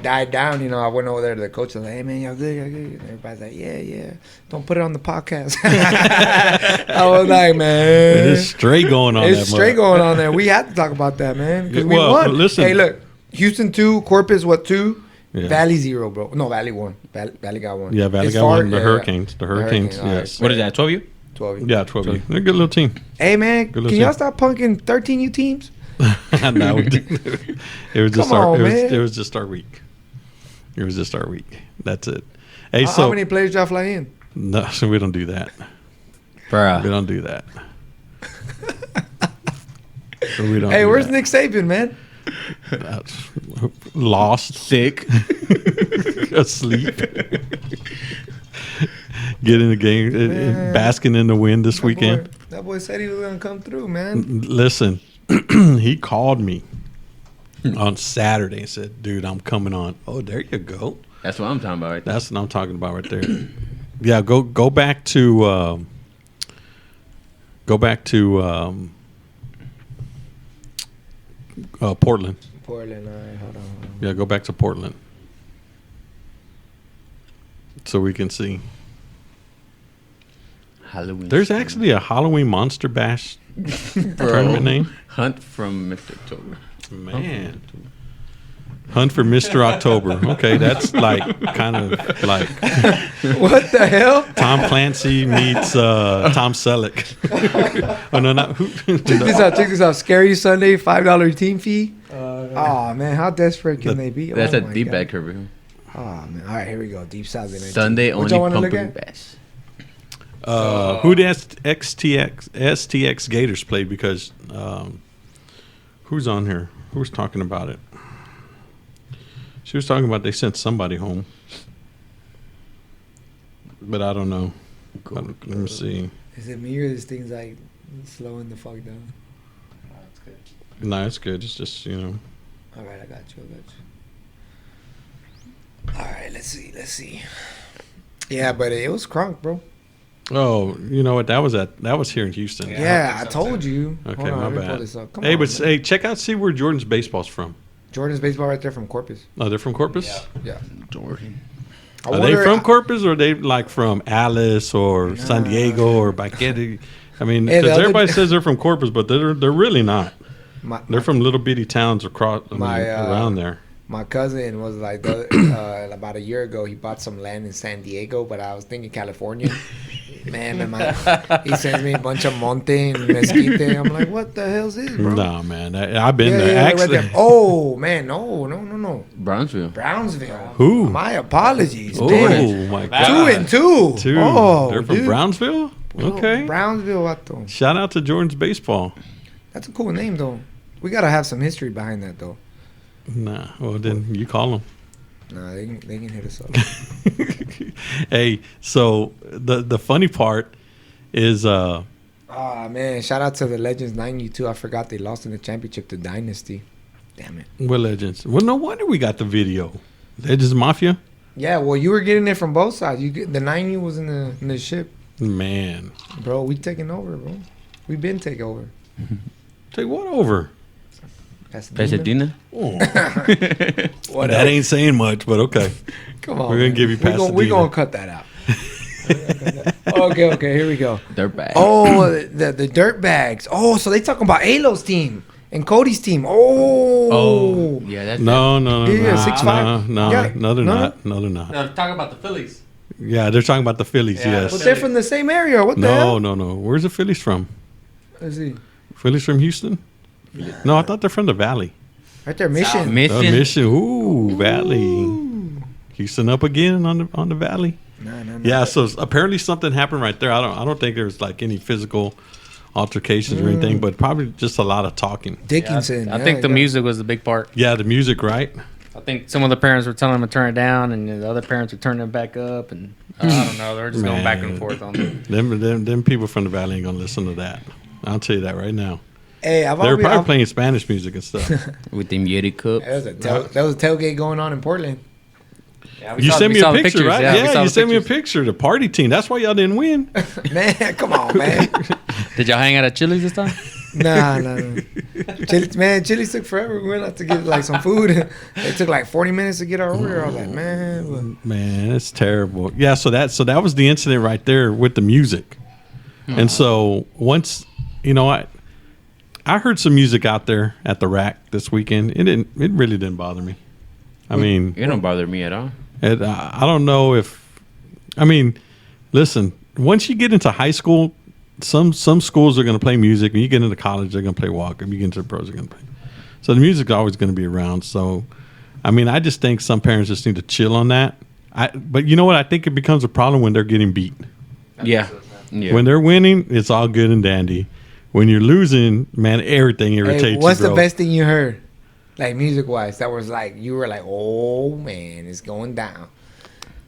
died down. You know, I went over there to the coach and was like, "Hey man, y'all good? Y'all good?" And everybody's like, "Yeah. Don't put it on the podcast." I was like, "Man, It is straight going on. it's that straight mug. going on there. We had to talk about that, man, because we Well, won. listen. Hey, look, Houston 2, Corpus 2, Yeah. Valley 0, bro. No, Valley 1. Valley got 1. Yeah, Valley It's got far- one. The yeah, Hurricanes. The Hurricanes. all right. Yes. What is that? 12 you? 12. Yeah, 12. They're a good little team. Hey man, Good can little y'all team. stop punking 13U teams? No, we didn't. It was just Come on, man. it was just our week. It was just our week. That's it. Hey, How so many players y'all fly in? no, so we don't do that. We Bruh. don't do that. We don't. Hey, do where's that. Nick Saban, man? Lost, Sick. asleep. Get in the game, Man. basking in the wind this weekend. That boy said he was gonna come through, man. Listen, he called me on Saturday and said, "Dude, I'm coming on." Oh, there you go. That's what I'm talking about right there. That's what I'm talking about right there. Yeah, go back to Portland. Portland, all right, hold on. Yeah, go back to Portland so we can see. Halloween. There's actually a Halloween Monster Bash tournament name. Hunt from Mr. October. Man. Hunt for Mr. October. Okay, that's like kind of like What the hell? Tom Clancy meets Tom Selleck. Oh no, not who? Check this out. Scary Sunday, $5 team fee. Oh man, how desperate can they be? That's oh, a my deep God. bag cover. Oh man, all right, here we go. Deep South. Energy. Sunday What only y'all wanna look pumpkin at? bash. Who did STX Gators play? Because who's on here? Who's talking about it? She was talking about they sent somebody home, but I don't know. Let me see. Is it me or this thing's like slowing the fuck down? No, it's good. It's just All right, I got you. All right, let's see. Yeah, but it was crunk, bro. Oh, you know what? That was here in Houston. Yeah, I told you. Okay, Hold on, my let me pull bad. this up. Come Hey, on, but man. hey, see where Jordan's baseball's from. Jordan's baseball right there from Corpus. Oh, they're from Corpus. Yeah. Jordan. I Are they wonder- from Corpus, or are they like from Alice or San Diego or Baquete? I mean, Hey, the because other- everybody says they're from Corpus, but they're really not. My, They're from little bitty towns across My, around there. my cousin was like about a year ago. He bought some land in San Diego, but I was thinking California. Man, he sends me a bunch of monte and mesquite. I'm like, what the hell's this, bro? Nah, man, I've been there. right Actually, there. Oh man, no. Brownsville. Brownsville. Who? My apologies. Oh Damn. my 2 God, and 2. two. Oh, They're from dude. Brownsville. Oh, Okay. Brownsville, vato. Shout out to Jordan's baseball. That's a cool name, though. We gotta have some history behind that, though. Nah, well then you call them. Nah, they can hit us up. Hey, so the funny part is Ah man, shout out to the Legends 92. I forgot they lost in the championship to Dynasty. Damn it. we're legends. Well, no wonder we got the video. Legends Mafia. Yeah, well, you were getting it from both sides. The 90 was in the ship, Man, bro. We taking over, bro. We been taking over. take what over? Pasadena. What That ain't saying much, but okay. Come on, We're gonna man. give you We're Pasadena. gonna cut that out. Okay, here we go. They're back. Oh, the dirt bags. Oh, so they talking about Alo's team and Cody's team. Oh, Yeah, that's No, Yeah, 6'5". no, Yeah. no, they're No? not. No, they're not. No, talking about the Phillies. Yeah, they're talking about the Phillies. Yeah, Yes. but they're from the same area. What the hell? No. Where's the Phillies from? Let's see. Phillies from Houston? No, I thought they're from the Valley. Right there, Mission. Mission. Mission. Ooh, Valley. Houston up again on the Valley. No. Yeah, so apparently something happened right there. I don't think there's like any physical altercations or anything, but probably just a lot of talking. Dickinson. I think the music was the big part. Yeah, the music, right? I think some of the parents were telling them to turn it down, and the other parents were turning it back up, and I don't know. They were just going back and forth on it. Them people from the Valley ain't gonna listen to that. I'll tell you that right now. Hey, They're probably playing Spanish music and stuff. With them Yeti cups. That was a tailgate going on in Portland. Yeah, You sent me a picture, right? we Yeah, saw you the sent me a pictures. picture. The party team. That's why y'all didn't win. Man, come on, man. Did y'all hang out at Chili's this time? Nah. Chili took forever. We went out to get like some food. It took like 40 minutes to get our order. I was like, man. Man, it's terrible. Yeah, so that was the incident right there with the music. And so once, I heard some music out there at the rack this weekend. It really didn't bother me. I mean, It don't bother me at all. I don't know listen, once you get into high school, some schools are going to play music. When you get into college, they're going to play walk. When you get into the pros, they're going to play. So the music's always going to be around. So, I just think some parents just need to chill on that. But you know what? I think it becomes a problem when they're getting beat. Yeah. When they're winning, it's all good and dandy. When you're losing, man, everything irritates you, What's the bro. best thing you heard? Like music-wise, that was like, you were like, oh, man, it's going down.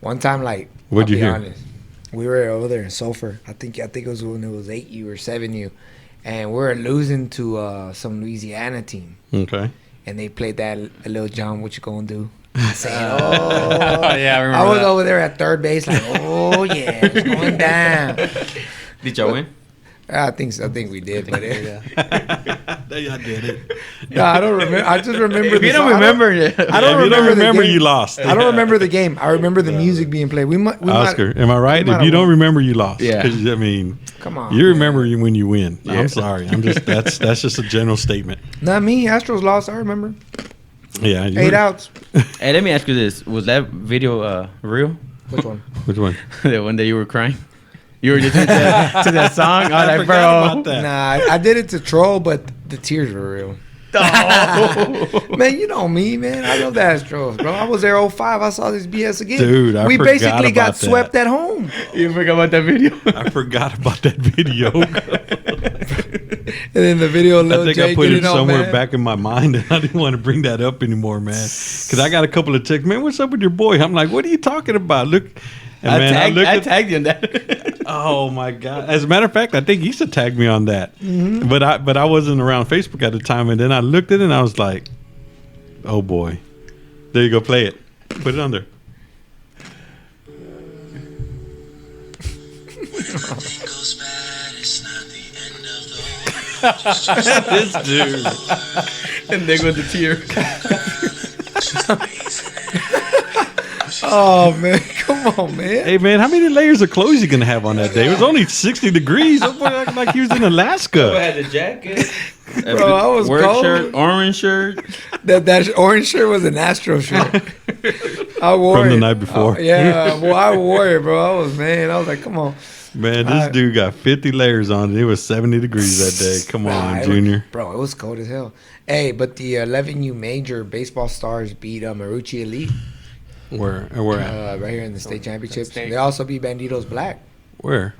One time, like, What'd you hear? honest, we were over there in Sulphur. I think it was when it was 8U or 7U. And we were losing to some Louisiana team. Okay. And they played that a little John, what you gonna do? I said, oh. Yeah, I remember I was that. over there at third base like, oh, yeah, it's going down. Did y'all win? I think we did, but I did it. no, I don't remember. I just remember. If you don't remember it, I don't If you don't the remember, game. you lost. I don't remember the game. I remember the music being played. We might. Oscar, am I right? we If might you don't have- remember, you lost. Yeah. 'Cause, Come on. you remember when you win. Yeah. I'm sorry. That's just a general statement. Not me. Astros lost. I remember. Yeah. you 8 were- outs. Hey, let me ask you this. Was that video real? Which one? Which one? The one that you were crying? You were just into that song? I was like, forgot bro. about that. Nah, I did it to troll, but the tears were real. Man, you know me, man. I love the Astros, bro. I was there 05. I saw this BS again. Dude, I we forgot basically got about that. swept at home. You forgot about that video? I forgot about that video. And then the video, I Lil think J I put get it on, somewhere man. back in my mind, and I didn't want to bring that up anymore, man. Because I got a couple of texts. Man, what's up with your boy? I'm like, what are you talking about? Look, and man, I tagged you in that. Oh my god! As a matter of fact, I think Issa tagged me on that, Mm-hmm. but I wasn't around Facebook at the time, and then I looked at it and I was like, "Oh boy, there you go, play it, put it on there." This dude. And there goes the tear. Oh, man. Come on, man. Hey man, how many layers of clothes you gonna have on that day? It was only 60 degrees. That boy acted like he was in Alaska. had the jacket. Bro, I was work cold. shirt, orange shirt. That orange shirt was an Astro shirt. I wore From the it. night before. Yeah, well, I wore it, bro. I was like, come on. Man, this dude got 50 layers on. It was 70 degrees that day. Come on, Nah, Junior. Bro, it was cold as hell. Hey, but the 11U major baseball stars beat Marucci Elite Where at? right here in the state championships. State. They also beat Banditos Black Where?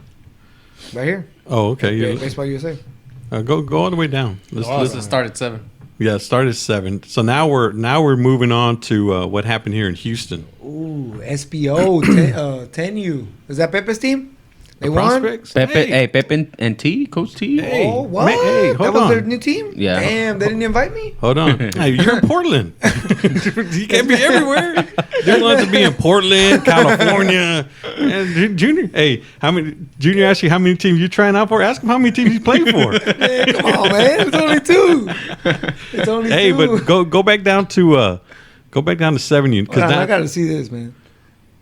right here. Oh, okay. Yeah, Yeah. Baseball USA. Go all the way down. Let's start at 7. Yeah, it started at 7. So now we're moving on to what happened here in Houston. Ooh, SBO 10U. Is that Pepe's team? They won. Prospects? Pepe, Pepe and T, Coach T. Hey. Oh, what? man, hey, that hold was on. their new team? Yeah. Damn, they didn't invite me? Hold on. Hey, you're in Portland. You can't be everywhere. You want to be in Portland, California. And Junior, hey, Junior asked you how many teams you trying out for? Ask him how many teams you play for. Man, come on, man. It's only 2. It's only 2. Hey, but go back down to 7U. Hold on, I got to see this, man.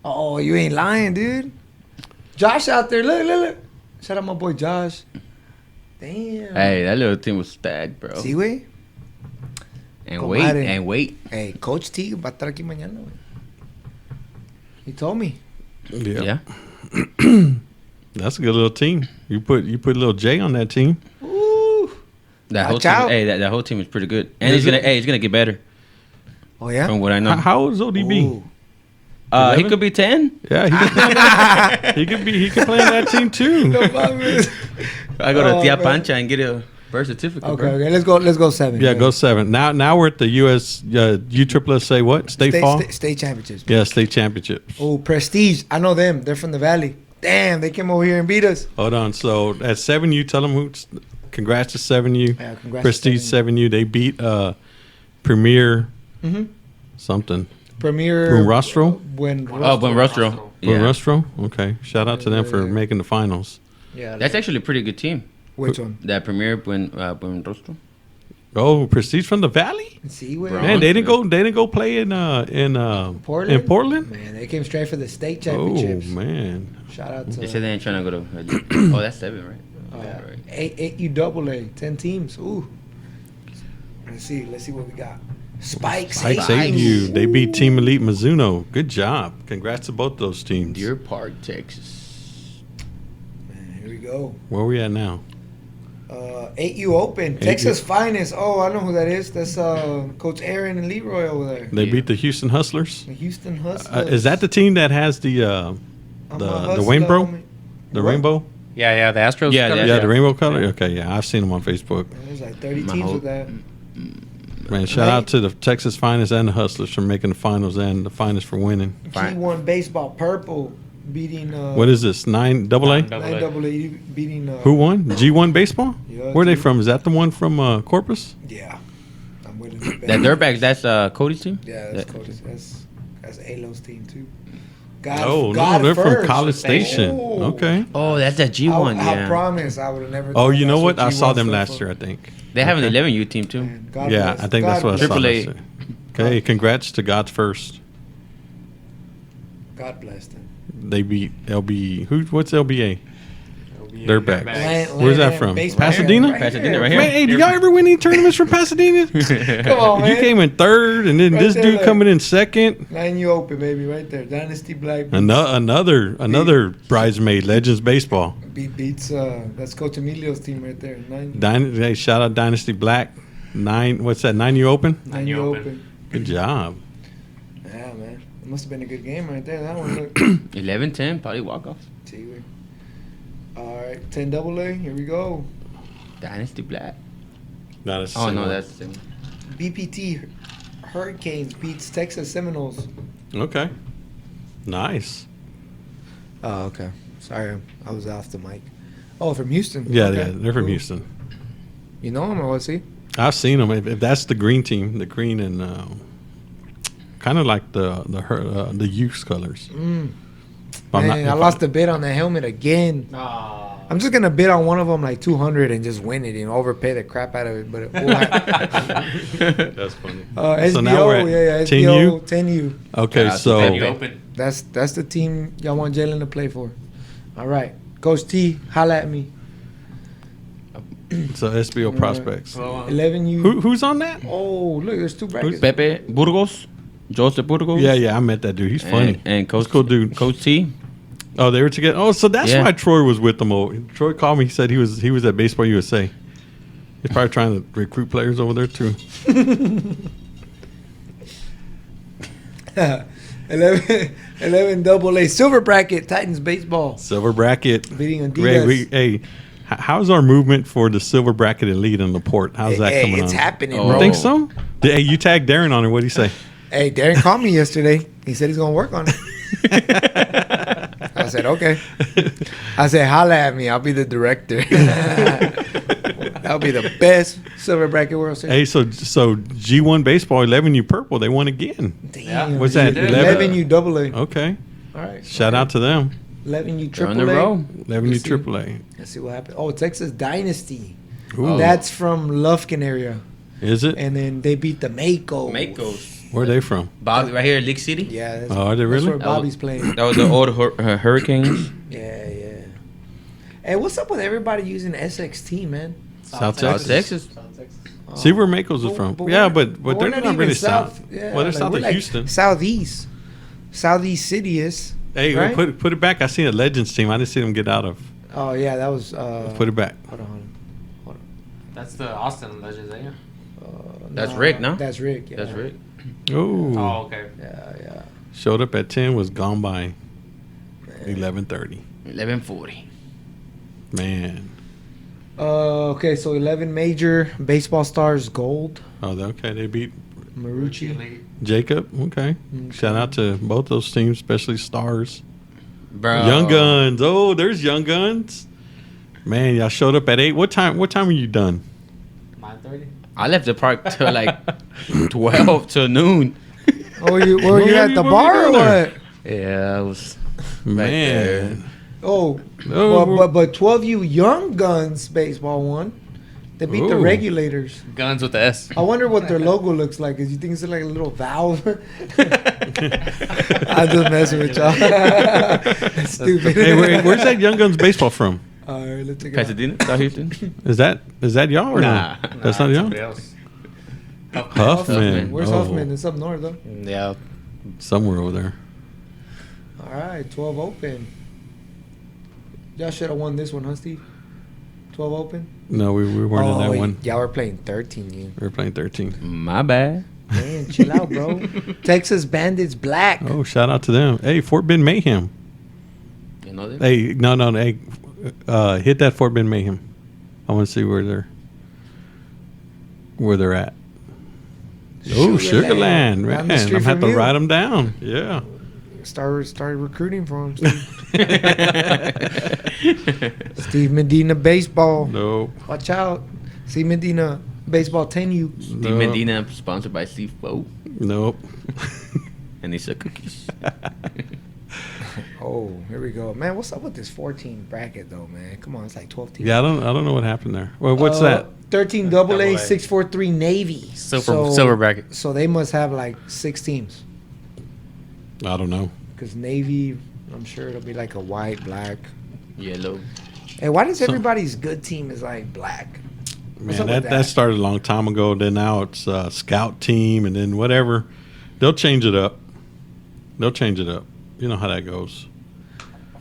Oh, you ain't lying, dude. Josh out there. Look. Shout out my boy Josh. Damn. Hey, that little team was stacked, bro. Sí, güey. And Comadre. wait. Hey, Coach T va a estar aquí mañana, güey. He told me. Yeah. That's a good little team. You put little J on that team. Ooh. That whole Watch team. out. Hey, that whole team is pretty good, and Is it's gonna get better Oh, yeah? from what I know. How old is ODB? Ooh. He 11? could be 10. Yeah, he could play on that team too. No mames. I go to Oh, Tia man. Pancha and get a Birth certificate. Okay, bro. okay. Let's go 7. Yeah, go 7. Now we're at the U.S. USSSA what? State fall? State championships. Yeah, state championship. Oh, Prestige. I know them. They're from the Valley. Damn, they came over here and beat us. Hold on. So at 7U, tell them congrats to 7U. Yeah, congrats to Prestige 7U. They beat Premier something. Premier Buenrostro? Buen Rostro. Yeah. Buenrostro? Okay. Shout out to them for making the finals. Yeah, That's actually a pretty good team. which one? That Premier Buen Rostro. Oh, Prestige from the Valley? See, where Bro. Man, they didn't go play in Portland? In Portland? Man, they came straight for the state Oh championships. man. Shout out to They said they ain't trying to go to. Oh, that's 7, right? Yeah, right. 8 UAA, 10 teams. Ooh. Let's see what we got. Spikes. Pikes 8U. They beat Team Elite Mizuno. Good job. Congrats to both those teams. Deer Park, Texas. Man, here we go. Where are we at now? 8U Open, Texas Finest. Oh, I know who that is. That's Coach Aaron and Leroy over there. They Yeah. beat the Houston Hustlers. The Houston Hustlers. Is that the team that has the I'm a hustler, rainbow? homie. The What? rainbow? Yeah, the Astros. Yeah, cover? yeah. Yeah, the rainbow color. Okay, yeah, I've seen them on Facebook. There's like 30 My teams whole- with that. Man, shout out to the Texas Finest and the Hustlers for making the finals and the Finest for winning. G1 Baseball Purple beating What is this? 9AA? 9AA beating Who won? G1 Baseball? Yeah, Where are they G- from? Is that the one from Corpus? Yeah. I'm with it. That Dirtbags, that's Cody's team? Yeah, that's cool. That's Alo's team too. God, Oh, God no, they're from first. College Station. Oh. Okay. Oh, that's that G1, I yeah. promise I would have never. Oh, thought you know that's what? I saw G1 them stood last for. year, I think. They have an 11U team, too. Man, God Yeah, bless. I think that's God what I bless. saw. Triple A. last year. Okay, congrats to God's First. God bless them. They beat LB. What's LBA? Dirtbags. Land- Where's that land from? baseball. Pasadena? Pasadena, right Man, here. hey, do y'all ever win any tournaments from Pasadena? Come on, man. You came in third, and then Right this there, dude look. coming in second. 9U Open, baby, right there. Dynasty Black. Another bridesmaid, Legends Baseball. Beats. That's Coach Emilio's team right there. 9. Hey, shout out Dynasty Black. What's that? 9U Open. 9U Open. Good job. Yeah, man. It must have been a good game right there. That one. Look. 11-10, probably walk-off. See, we- All right, 10 AA. Here we go. Dynasty Black. No, that's the Oh, same no, one. that's the same. BPT Hurricanes beats Texas Seminoles. Okay. Nice. Oh, okay. Sorry, I was off the mic. Oh, from Houston. Yeah, Okay, yeah, they're from cool. Houston. You know him or what's he? I've seen them. If that's the green team, the green and kind of like the youth colors. But I'm Man, I if lost a bid on the helmet again. I'm just gonna bid on one of them like 200 and just win it and overpay the crap out of it. But That's funny. SBO, So now we're at yeah, 10U? SBO, 10U. Okay, Yeah, so Penny Open. That's the team y'all want Jalen to play for. All right, Coach T, holla at me. SBO prospects. 11U. Who's on that? Oh, look, there's 2 brackets. Pepe Burgos. Joseph Burgos. Yeah, I met that dude. He's funny. And Coach, He's a cool dude. Coach T. Oh, they were together. Oh, so that's Yeah. why Troy was with them. Troy called me. He said he was at Baseball USA. He's probably trying to recruit players over there too. 11 AA silver bracket Titans baseball Silver bracket. beating Greg, Adidas. how's our movement for the silver bracket elite in the port? How's that Hey, coming it's on? happening, Oh. You bro. think so? Hey, you tagged Darren on it. What'd he say? Hey, Darren called me yesterday. He said he's gonna work on it. I said okay. I said holla at me. I'll be the director. That'll be the best silver bracket World Series. Hey, so G1 baseball 11U purple. They won again. Damn. What's that? 11U AA. Okay. All right. Shout out to them. 11U They're on triple the A. roll. 11U Let's see. AAA. Let's see what happens. Oh, Texas Dynasty. Ooh. That's from Lufkin area, Is it? and then they beat the Makos. Makos. Where are they from? Bobby, right here in League City. Yeah. That's, Oh, are they that's really? where Bobby's playing. That was the old Hurricanes. Yeah, yeah. Hey, what's up with everybody using SXT, man? South South Texas. Texas. See where Makos is from. Yeah, but we're they're not even really south. Yeah, Well, they're south we're of like Houston. Southeast. Southeast City is. Hey, right? put it back. I seen a Legends team. I didn't see them get out of. Oh yeah, that was. Put it back. Hold on. That's the Austin Legends, ain't it? That's Rick, no? That's Rick. Yeah. That's right. Ooh. Oh, okay. Yeah. Showed up at 10, was gone by 11:30. 11:40. Man. Okay, so 11 major baseball stars gold. Oh, okay. They beat Marucci. Jacob. Okay. Shout out to both those teams, especially Stars. Bro. Young Guns. Oh, there's Young Guns. Man, y'all showed up at 8. What time were you done? 9:30. I left the park till like 12 till noon. Oh, were you at the What bar or were you doing there? what? Yeah, I was. Man. Oh, Oh, but 12 you Young Guns baseball won. They beat the Ooh. Regulators. Guns with the S. I wonder what their logo looks like. Is you think it's like a little valve? I'm just messing with y'all. That's stupid. Hey, where's that Young Guns baseball from? All right, let's take it out. Pasadena, South Houston. Is that y'all or Nah. no? That's not y'all. Somebody else. Huffman. Where's Oh, Huffman? It's up north, though. Yeah. somewhere over there. All right, 12 open. Y'all should have won this one, huh, Steve? 12 open? No, we weren't in that wait, one. y'all were playing 13, you. We were playing 13. My bad. Man, chill out, bro. Texas Bandits Black. Oh, shout out to them. Hey, Fort Bend Mayhem. You know that? Hey, no. Hey, hit that Fort Bend Mayhem. I want to see where they're at. Oh, Sugarland, Down man! the I'm street gonna have from to you. write them down. Yeah. Started recruiting for him. Steve Medina Baseball. Nope. Watch out. Steve Medina Baseball 10U. Steve Nope. Medina, sponsored by Seafood. Nope. And they sell cookies. Oh, here we go. Man, what's up with this 14 bracket, though, man? Come on, it's like 12 teams. Yeah, I don't know what happened there. Well, what's that? 13 AA, AA. 643 Navy. Silver bracket. So they must have like 6 teams. I don't know. Because Navy, I'm sure it'll be like a white, black. Yellow. Hey, why does everybody's good team is like black? What's Man, up with that that? started a long time ago. Then now it's scout team, and then whatever. They'll change it up. You know how that goes.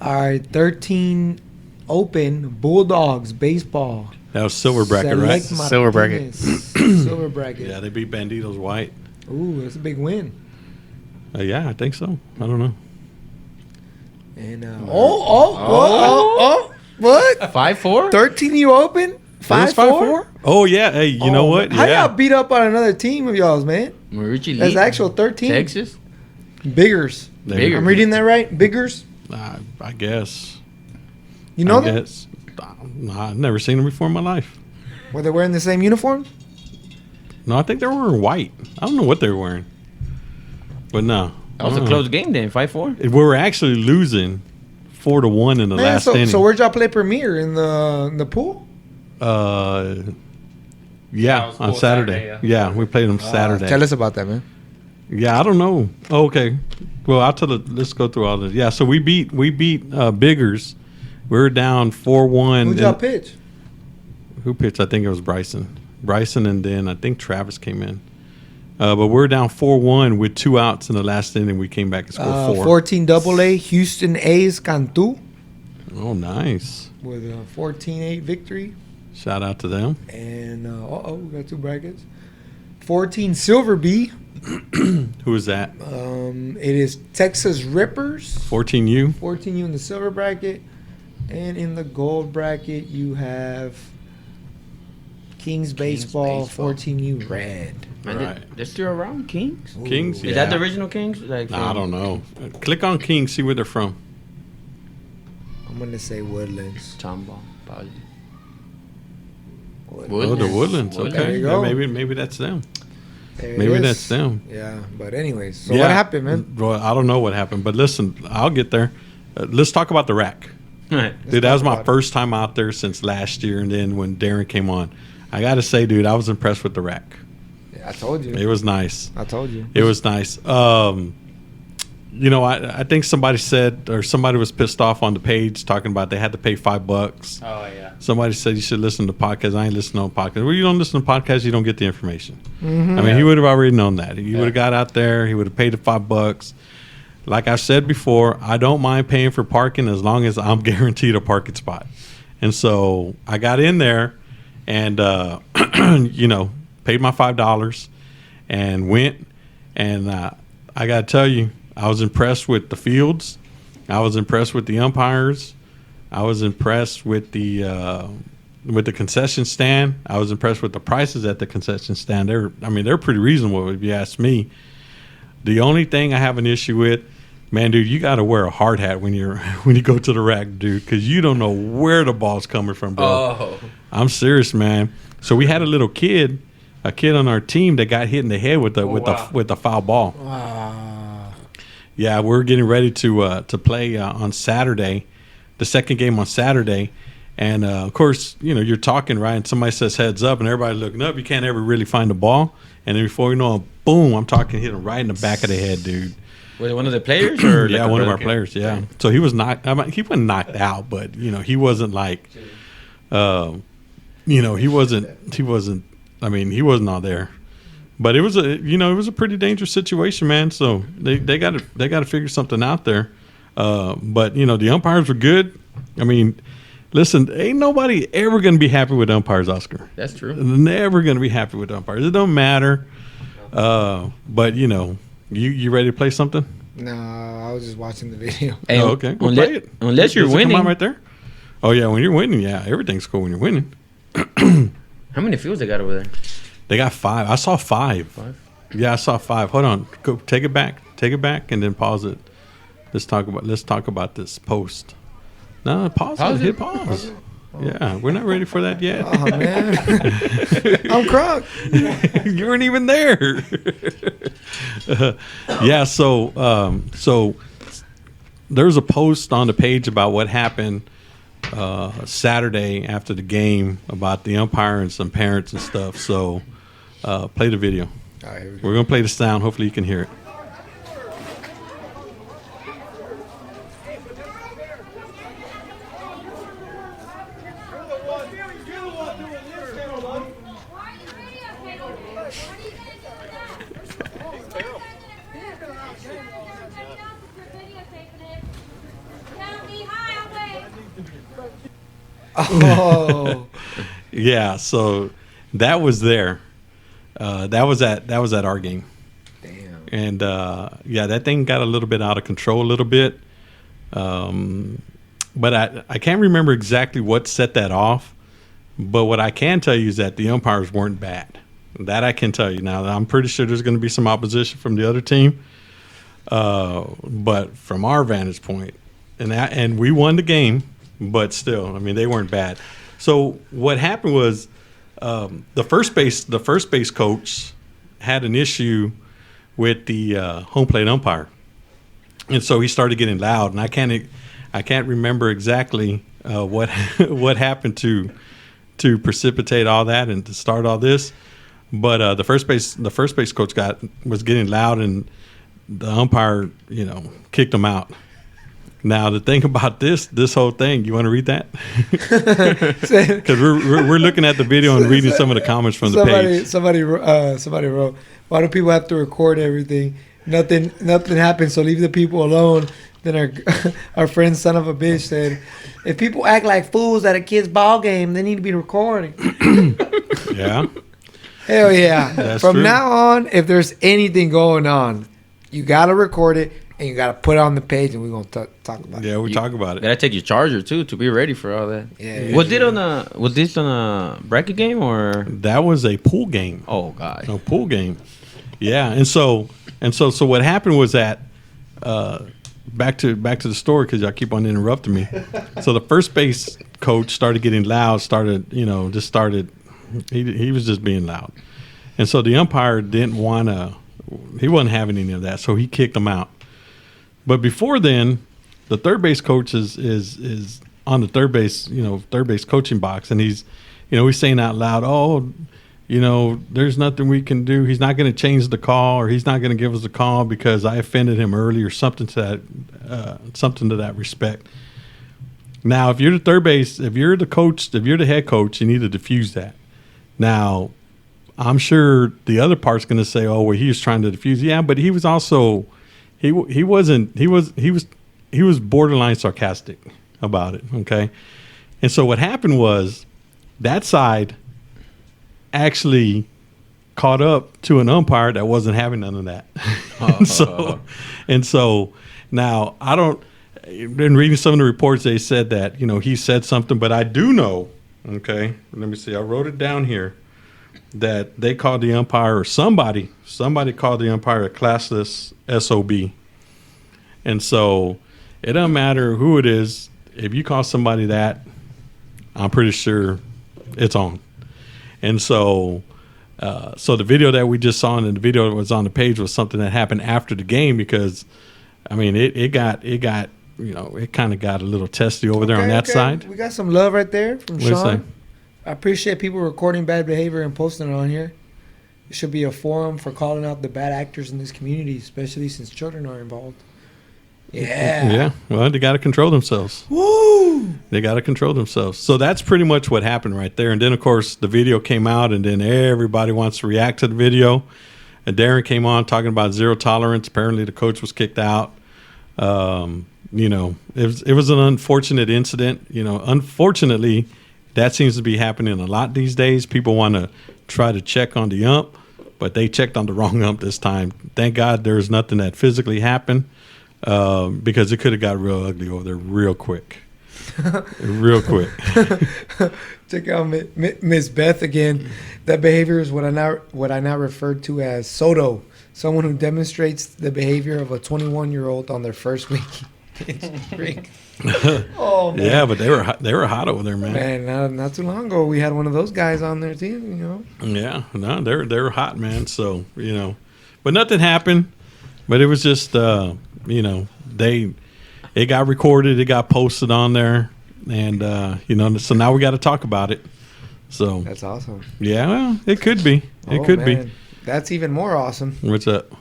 All right, 13 open Bulldogs baseball. That was silver bracket, right? Select Silver bracket. Martinez. Silver bracket. Yeah, they beat Banditos white. Ooh, that's a big win. Yeah, I think so. I don't know. And what? 5-4? 13 you open? It was 5-4? Oh yeah. Hey, you know what? How Yeah. y'all beat up on another team of y'all's, man? Marucci That's League. actual 13. Texas? Biggers. They- I'm reading that right? Biggers? I guess. You know I them? guess. I've never seen them before in my life. Were they wearing the same uniform? No, I think they were wearing white. I don't know what they were wearing. But no. That was a close game then, 5-4. We were actually losing 4-1 in the Man, last inning. so where'd y'all play Premier? In the pool? Yeah, was on cool Saturday. Saturday, Yeah, we played them Saturday. Tell us about that, man. Yeah, I don't know. Oh, okay. Well, let's go through all this. Yeah, so we beat Biggers. We were down 4-1. Who'd y'all pitch? Who pitched? I think it was Bryson. And then I think Travis came in. But we're down 4-1 with 2 outs in the last inning. We came back and scored 4. 14 AA, Houston A's Cantu Oh, nice. with a 14-8 victory. Shout out to them. And, we got 2 brackets. 14 Silver B. Who is that? It is Texas Rippers. 14U. 14U in the silver bracket. And in the gold bracket, you have Kings Baseball, Baseball. 14U red. Man, Right. they're still around, Kings? Kings? Is that the original Kings? Like Nah, I don't know. Click on King, see where they're from. I'm going to say Woodlands. Tomball, probably. Oh, the Woodlands. There Okay. you go. Yeah, maybe that's them. There it Maybe is. that's them. Yeah, but anyways. So Yeah. what happened, man? Well, I don't know what happened, but listen, I'll get there. Let's talk about the rack. Dude, that was my about it. first time out there since last year, and then when Darren came on, I got to say, dude, I was impressed with the rack. Yeah, I told you. It was nice. I told you. It was nice. I think somebody said, or somebody was pissed off on the page talking about they had to pay $5. Oh yeah. Somebody said you should listen to podcasts. I ain't listening to podcasts. Well, you don't listen to podcasts, you don't get the information. I mean, he would have already known that. He would have got out there. He would have paid the $5. Like I've said before, I don't mind paying for parking as long as I'm guaranteed a parking spot. And so I got in there and, paid my $5 and went. And I got to tell you, I was impressed with the fields. I was impressed with the umpires. I was impressed with the with the concession stand. I was impressed with the prices at the concession stand. They're pretty reasonable if you ask me. The only thing I have an issue with, man, dude, you got to wear a hard hat when you go to the rack, dude, because you don't know where the ball's coming from, bro. Oh. I'm serious, man. So we had a kid on our team that got hit in the head with the foul ball. Wow. Yeah, we're getting ready to play on Saturday, the second game on Saturday. And, of course, you're talking, right, and somebody says heads up, and everybody's looking up. You can't ever really find the ball. And then before you know it, boom, I'm talking, hit him right in the back of the head, dude. Was it one of the players? Or Yeah, one of our players, yeah. So he was he wasn't knocked out, but, he wasn't like, he wasn't all there. But it was a pretty dangerous situation, man. So they got to figure something out there. But the umpires were good. I mean, listen, ain't nobody ever going to be happy with umpires, Oscar. That's true. Never going to be happy with umpires. It don't matter. But you ready to play something? No, I was just watching the video. Hey, Oh, okay. Well, play it. Unless you're Does it come winning. out right there. Oh yeah, when you're winning, yeah, everything's cool when you're winning. How many fields they got over there? They got 5. I saw 5. 5? Yeah, I saw 5. Hold on. Go take it back, and then pause it. Let's talk about this post. No, pause it. Hit pause. Yeah, we're not ready for that yet. Oh man, I'm crunk. You weren't even there. Yeah, so there's a post on the page about what happened Saturday after the game about the umpire and some parents and stuff. So play the video. All right, here we go. We're gonna play the sound. Hopefully you can hear it. Oh, Yeah, so that was there. That was at our game. damn. And that thing got a little bit out of control a little bit. But I can't remember exactly what set that off. But what I can tell you is that the umpires weren't bad. That I can tell you. Now, I'm pretty sure there's going to be some opposition from the other team. But from our vantage point, and we won the game, but still, I mean, they weren't bad. So what happened was the first base coach had an issue with the home plate umpire, and so he started getting loud. And I can't remember exactly what what happened to precipitate all that and to start all this. But the first base coach was getting loud, and the umpire, kicked him out. Now the thing about this whole thing, you want to read that? Because we're looking at the video and reading some of the comments from the page. Somebody wrote, "Why do people have to record everything? Nothing happens, so leave the people alone." Then our friend, son of a bitch, said, "If people act like fools at a kid's ball game, they need to be recording." Yeah. Hell yeah! That's From true. now on, if there's anything going on, you gotta record it and you gotta put it on the page, and we're gonna talk about it. Yeah, we talk about it. Gotta take your charger too to be ready for all that. Yeah. Was this on a bracket game or? That was a pool game. Oh God. A pool game. Yeah, and so what happened was that back to the story, because y'all keep on interrupting me. So the first base coach started getting loud. He was just being loud, and so the umpire didn't want to. He wasn't having any of that, so he kicked him out. But before then, the third base coach is on the third base coaching box, and he's saying out loud, "Oh, there's nothing we can do. He's not going to change the call, or he's not going to give us a call because I offended him earlier," something to that respect. Now, if you're the third base, if you're the head coach, you need to diffuse that. Now, I'm sure the other part's going to say, "Oh, well, he was trying to diffuse." Yeah, but he was also he was borderline sarcastic about it. Okay, and so what happened was that side actually caught up to an umpire that wasn't having none of that. So now I've been reading some of the reports. They said that he said something, but I do know Okay, let me see. I wrote it down here that they called the umpire, or somebody called the umpire a classless SOB. And so it doesn't matter who it is. If you call somebody that, I'm pretty sure it's on. And so the video that we just saw and the video that was on the page was something that happened after the game, because, I mean, it got it kind of got a little testy over there on that side. We got some love right there from What'd it say? Sean. I appreciate people recording bad behavior and posting it on here. It should be a forum for calling out the bad actors in this community, especially since children are involved. Yeah. Yeah. Well, they got to control themselves. Woo! They got to control themselves. So that's pretty much what happened right there. And then, of course, the video came out, and then everybody wants to react to the video. And Darren came on talking about zero tolerance. Apparently, the coach was kicked out. It was an unfortunate incident. Unfortunately, that seems to be happening a lot these days. People want to try to check on the ump, but they checked on the wrong ump this time. Thank God there's nothing that physically happened, because it could have got real ugly over there real quick. Real quick. Check out Miss Beth again. That behavior is what I now refer to as SOTO, someone who demonstrates the behavior of a 21-year-old on their first week. Oh man. Yeah, but they were hot over there, man. Man, not too long ago we had one of those guys on there too. Yeah, no, they were hot, man. So but nothing happened. But it was just it got recorded, it got posted on there, and so now we got to talk about it. So That's awesome. yeah, well, it could be, be. That's even more awesome. What's up?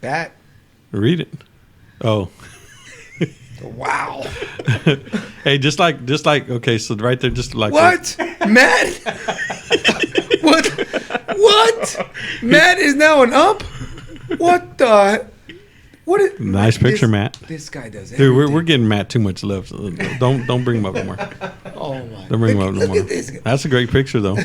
That. Read it. Oh. Wow. Hey, just like okay, so right there, just like What? Matt? What? Matt is now an ump? What the? What is, nice picture, Matt. This guy does everything. Dude, we're getting Matt too much love. So don't bring him up anymore. Oh my. Don't bring him up no Look more. at this guy. That's a great picture, though.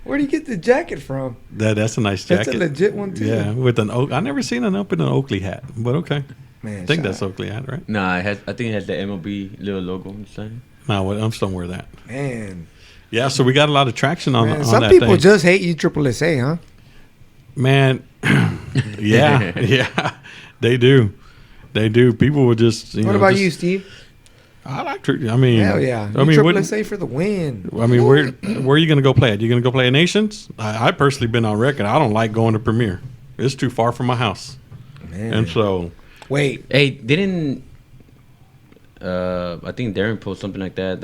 Where'd he get the jacket from? That's a nice jacket. That's a legit one too. Yeah, with an oak. I never seen an ump in an Oakley hat, but okay. Man, I think that's Oakley hat, right? Nah, I think it has the MLB little logo inside. No, umps don't wear that. Man. Yeah, so we got a lot of traction on, Man, on some that people thing. just hate you, Triple SA, huh? Man, yeah, they do. They do. People will just. What about you, Steve? I like. I mean, Hell yeah. I mean, Triple SA for the win. I mean, where are you going to go play it? You going to go play at Nations? I personally been on record. I don't like going to Premier. It's too far from my house. Man. And so. Wait. Hey, didn't I think Darren posted something like that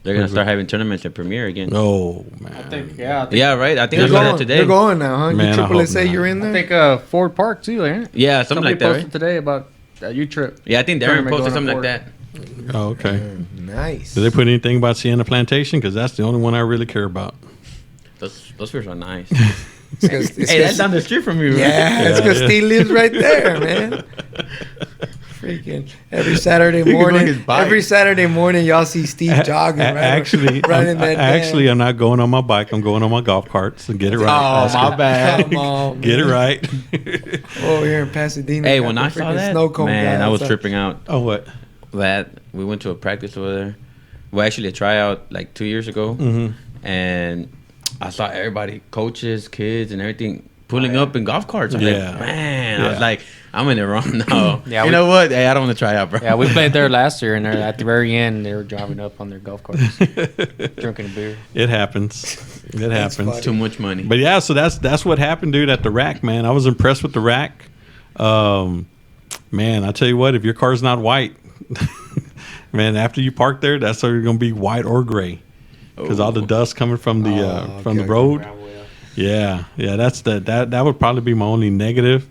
they're gonna start having tournaments at Premier again? Oh man. I think, yeah. Yeah, right. I think I They're saw that going, today. they're going now, huh? Man, I You Triple hope SA, not. you're in I there? think Ford Park too, ain't it? Yeah, something Somebody like that, posted right? today about that U trip. Yeah, I think Darren Tournament posted going something on like Ford. that. Oh, okay. Nice. Did they put anything about Sienna Plantation? Because that's the only one I really care about. Those fish are nice. It's 'cause- it's Hey, 'cause- that's down the street from you. Right? Yeah, it's because Yeah. Steve lives right there, man. Freaking every Saturday can bring morning. his bike. Every Saturday morning, y'all see Steve jogging. Right, Actually, right in that. actually, I'm not going on my bike. I'm going on my golf carts and get it right. Oh, Oscar. my bad. Come on, Get it man. right. Oh, here in Pasadena. Hey, got when the I saw freaking that, snow cone man, guy I was outside. tripping out. Oh, what? That we went to a practice over there. Well, actually, a tryout like 2 years ago, and I saw everybody, coaches, kids, and everything pulling up in golf carts. I'm Yeah. like, man, I Yeah. was like, I'm in the wrong now. Yeah, you know what? Hey, I don't want to try out, bro. Yeah, we played there last year, and at the very end, they were driving up on their golf carts, drinking a beer. It happens. It happens. funny. Too much money. But yeah, so that's what happened, dude, at the rack, man. I was impressed with the rack. Man, I tell you what, if your car's not white, man, after you park there, that's either going to be white or gray, because all the dust coming from the okay. road. Yeah, that would probably be my only negative.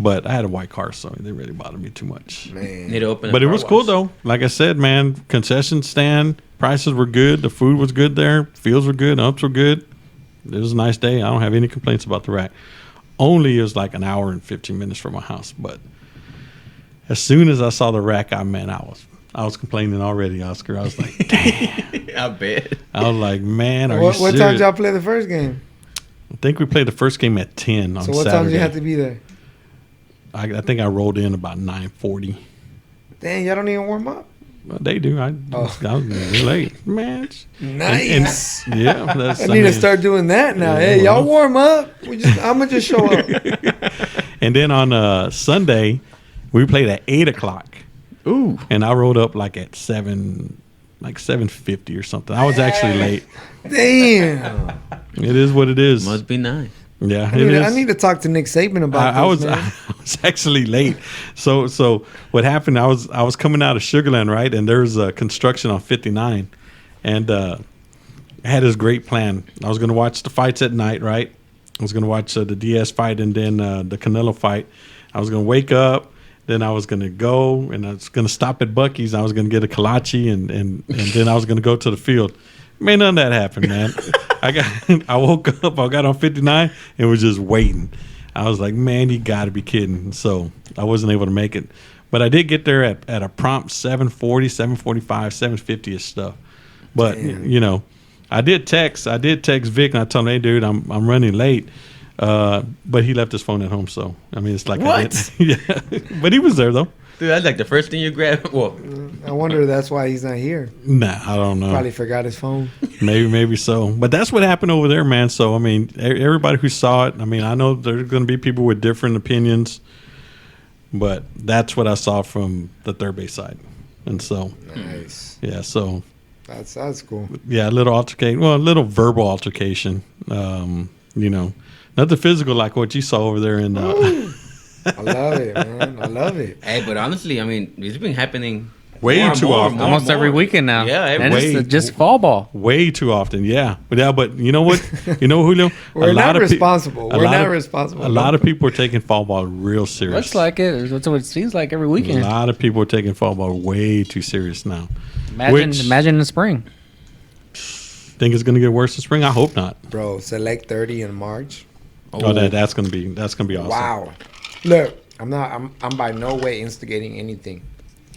But I had a white car, so it didn't really bother me too much. Man. Need to open. But a it car was cool wash. though. Like I said, man, concession stand prices were good. The food was good there. Fields were good. Umps were good. It was a nice day. I don't have any complaints about the rack. Only it was like an hour and 15 minutes from my house. But as soon as I saw the rack, I was complaining already, Oscar. I was like, damn. I bet. I was like, man, are What you time serious? did y'all play the first game? I think we played the first game at 10 on So what Saturday. time did you have to be there? I think I rolled in about 9:40. Dang, y'all don't even warm up. Well, they do. I was late, man. Nice. Yeah, that's. I need to start doing that now. Yeah, Hey, well. y'all warm up. I'm gonna just show up. And then on Sunday, we played at 8:00. Ooh. And I rode up like at 7:50 or something. I was actually late. Damn. It is what it is. Must be nice. Yeah, I need to talk to Nick Saban about I this, was man. I was actually late. So what happened? I was coming out of Sugarland, right, and there was construction on 59, and I had this great plan. I was going to watch the fights at night, right? I was going to watch the Diaz fight and then the Canelo fight. I was going to wake up, then I was going to go and I was going to stop at Buc-ee's. I was going to get a kolache and then I was going to go to the field. Man, none of that happened, man. I woke up, I got on 59 and was just waiting. I was like, man, you got to be kidding. So I wasn't able to make it. But I did get there at a prompt 7:40, 7:45, 7:50 ish stuff. But, you know, I did text Vic and I told him, hey, dude, I'm running late. But he left his phone at home. So, I mean, it's like, What? Yeah. But he was there, though. Dude, that's like the first thing you grab. Well, I wonder if that's why he's not here. Nah, I don't know. Probably forgot his phone. Maybe so. But that's what happened over there, man. So, I mean, everybody who saw it, I mean, I know there's going to be people with different opinions, but that's what I saw from the third base side. And so, Nice. yeah, so, That's cool. yeah, a little altercation, well, a little verbal altercation, you know, nothing physical like what you saw over there in, I love it, man. I love it. hey, but honestly, I mean, it's been happening way more and too more, often. more and Almost every more. weekend now. Yeah, every and way. it's just fall ball. Way too often, yeah. But you know what? You know, Julio? We're not of responsible. We're not responsible. A lot of people are taking fall ball real serious. Looks like it. That's what it seems like every A weekend. lot of people are taking fall ball way too serious now. Imagine in the spring. Think it's going to get worse in spring? I hope not. Bro, select 30 in March. Oh, that's going to be awesome. Wow. Look, I'm by no way instigating anything,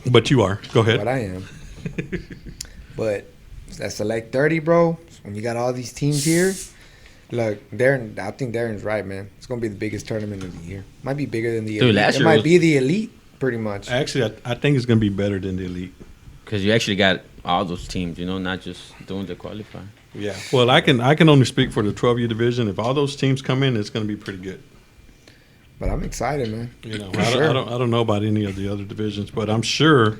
But you are. Go ahead. but I am. But that select 30, bro, when you got all these teams here, look, Darren, I think Darren's right, man. It's going to be the biggest tournament of the year. Might be bigger than the Dude, elite. last It year might was- be the elite, pretty much. Actually, I think it's going to be better than the elite. because you actually got all those teams, you know, not just doing the qualifying. Yeah. Well, I can only speak for the 12U division. If all those teams come in, it's going to be pretty good. But I'm excited, man. You know, For I sure. don't know about any of the other divisions, but I'm sure.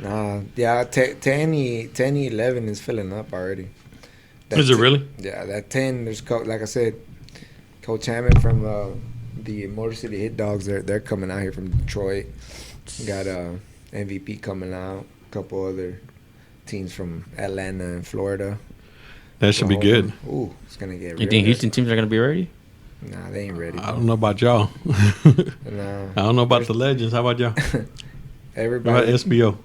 Yeah, 10, 11 is filling up already. Is it really? Yeah, that 10, there's, like I said, Coach Hammond from the Motor City Hit Dogs, they're coming out here from Detroit. Got MVP coming out, a couple other teams from Atlanta and Florida. That should be good. Ooh, it's going to get You real think good. Houston teams are going to be ready? Nah, they ain't ready. I don't know about y'all. Nah. I don't know about the Legends. How about y'all? How about Everybody. SBO?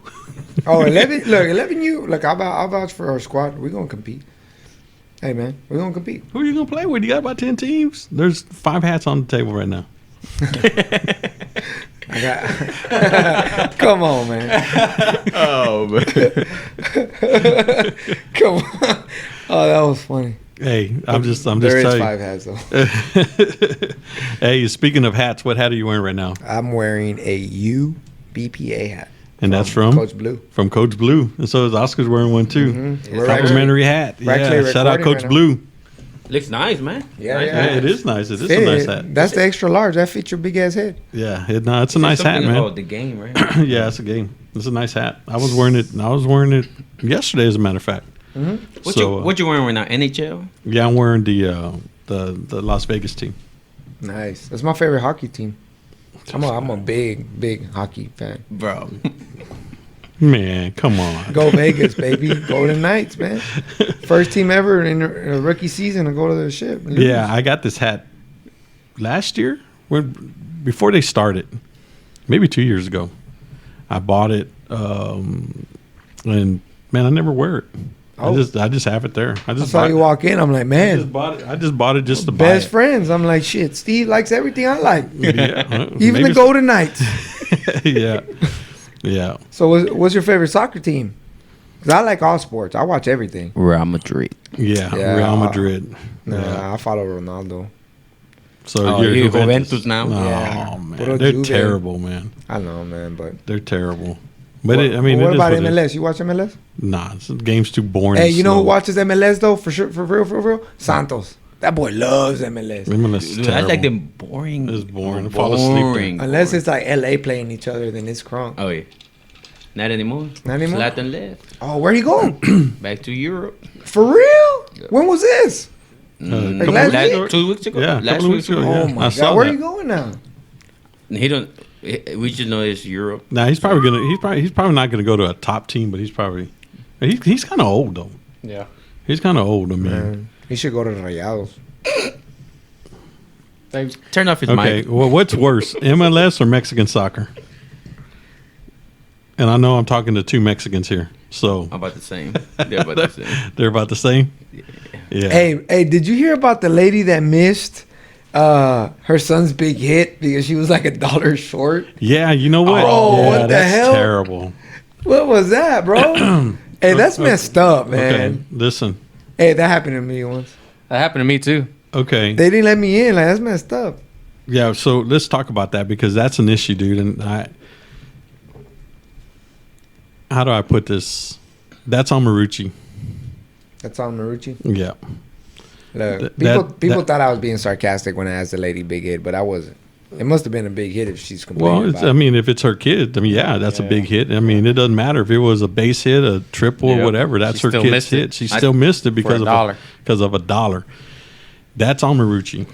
Oh, 11. Look, 11U. Look, I'll vouch for our squad. We're going to compete. Hey, man, we're going to compete. Who are you going to play with? You got about 10 teams? There's 5 hats on the table right now. I got. Come on, man. Oh, man. Come on. Oh, that was funny. Hey, I'm just There is telling 5 hats, though. you. Hey, speaking of hats, what hat are you wearing right now? I'm wearing a UBPA hat. And that's from Coach Blue. From Coach Blue. And so is Oscar's wearing one too. Mm-hmm. Complimentary hat. We're actually Yeah, shout out recording Coach right now. Blue. Looks nice, man. Yeah, Nice yeah. Hey, hat. it is nice. It is a nice hat. That's the extra large. That fits your big ass head. Yeah, it's a nice hat, Something man. about the game, right? Yeah, it's a game. It's a nice hat. I was wearing it yesterday, as a matter of fact. What you wearing right now? NHL? Yeah, I'm wearing the Las Vegas team. Nice. That's my favorite hockey team. I'm a big hockey fan. Bro. Man, come on. Go Vegas, baby. Golden Knights, man. First team ever in a rookie season to go to the ship. and lose. Yeah, I got this hat last year before they started, maybe 2 years ago. I bought it, and man, I never wear it. Oh. I just have it there. I just That's how bought you it. walk in. I'm like, I just man, bought it. I just bought it just to buy best it. friends. I'm like, shit. Steve likes everything I like. Yeah, Even the Golden Knights. Yeah, yeah. So what's your favorite soccer team? 'Cause I like all sports. I watch everything. Real Madrid. Yeah, Yeah, Real Madrid. Nah, Yeah. I follow Ronaldo. So Oh, you're you Juventus Juventus now? Oh Yeah. man, Puro they're Juve. terrible, man. I know, man, but They're terrible. But What, I mean, what it is about what it is. MLS? You watch MLS? Nah, the game's too boring. Hey, and you know who slow. watches MLS though? For sure, for real? Santos. That boy loves MLS. MLS is Dude, I terrible. like them boring. It's boring. Fall asleep there. Unless it's like LA playing each other, then it's crunk. Oh, yeah. Not anymore. Not anymore? Zlatan left. Oh, where'd he go? Back to Europe. For real? When was this? couple last weeks week? 2 weeks ago. Yeah, a last couple of weeks ago. Oh Yeah, my I saw god, where that. are you going now? He don't. We just know it's Europe. Nah, he's probably not gonna go to a top team, but he's kind of old though. Yeah. He's kind of old. I mean, Man, he should go to the Rayados. Turn off his okay. mic. Well, what's worse, MLS or Mexican soccer? And I know I'm talking to two Mexicans here, so About the same. They're about the same. they're about the same. Yeah. Hey, did you hear about the lady that missed her son's big hit because she was like $1 short? Yeah, you know what? Oh, yeah, what the that's hell? terrible. What was that, bro? Hey, that's messed up, man. Okay, listen. Hey, that happened to me once. That happened to me too. Okay. They didn't let me in. Like, that's messed up. Yeah, so let's talk about that because that's an issue, dude. And how do I put this? That's on Marucci. That's on Marucci. Yeah. Look, That- people thought I was being sarcastic when I asked the lady big hit, but I wasn't. It must have been a big hit if she's complaining Well, about I it. mean, if it's her kid, I mean, yeah, that's a big hit. I mean, it doesn't matter if it was a base hit, a triple, or Yep. whatever. That's She her still kid's missed it. hit. She still missed it because of $1. because of $1. That's on Marucci.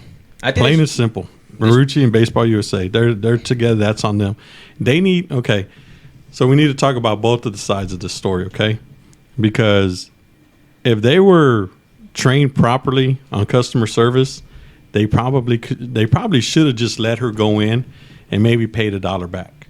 I think Plain and it's- simple. Marucci and Baseball USA, they're together. That's on them. They need okay. So we need to talk about both of the sides of the story, okay? Because if they were trained properly on customer service, they probably should have just let her go in and maybe paid $1 back.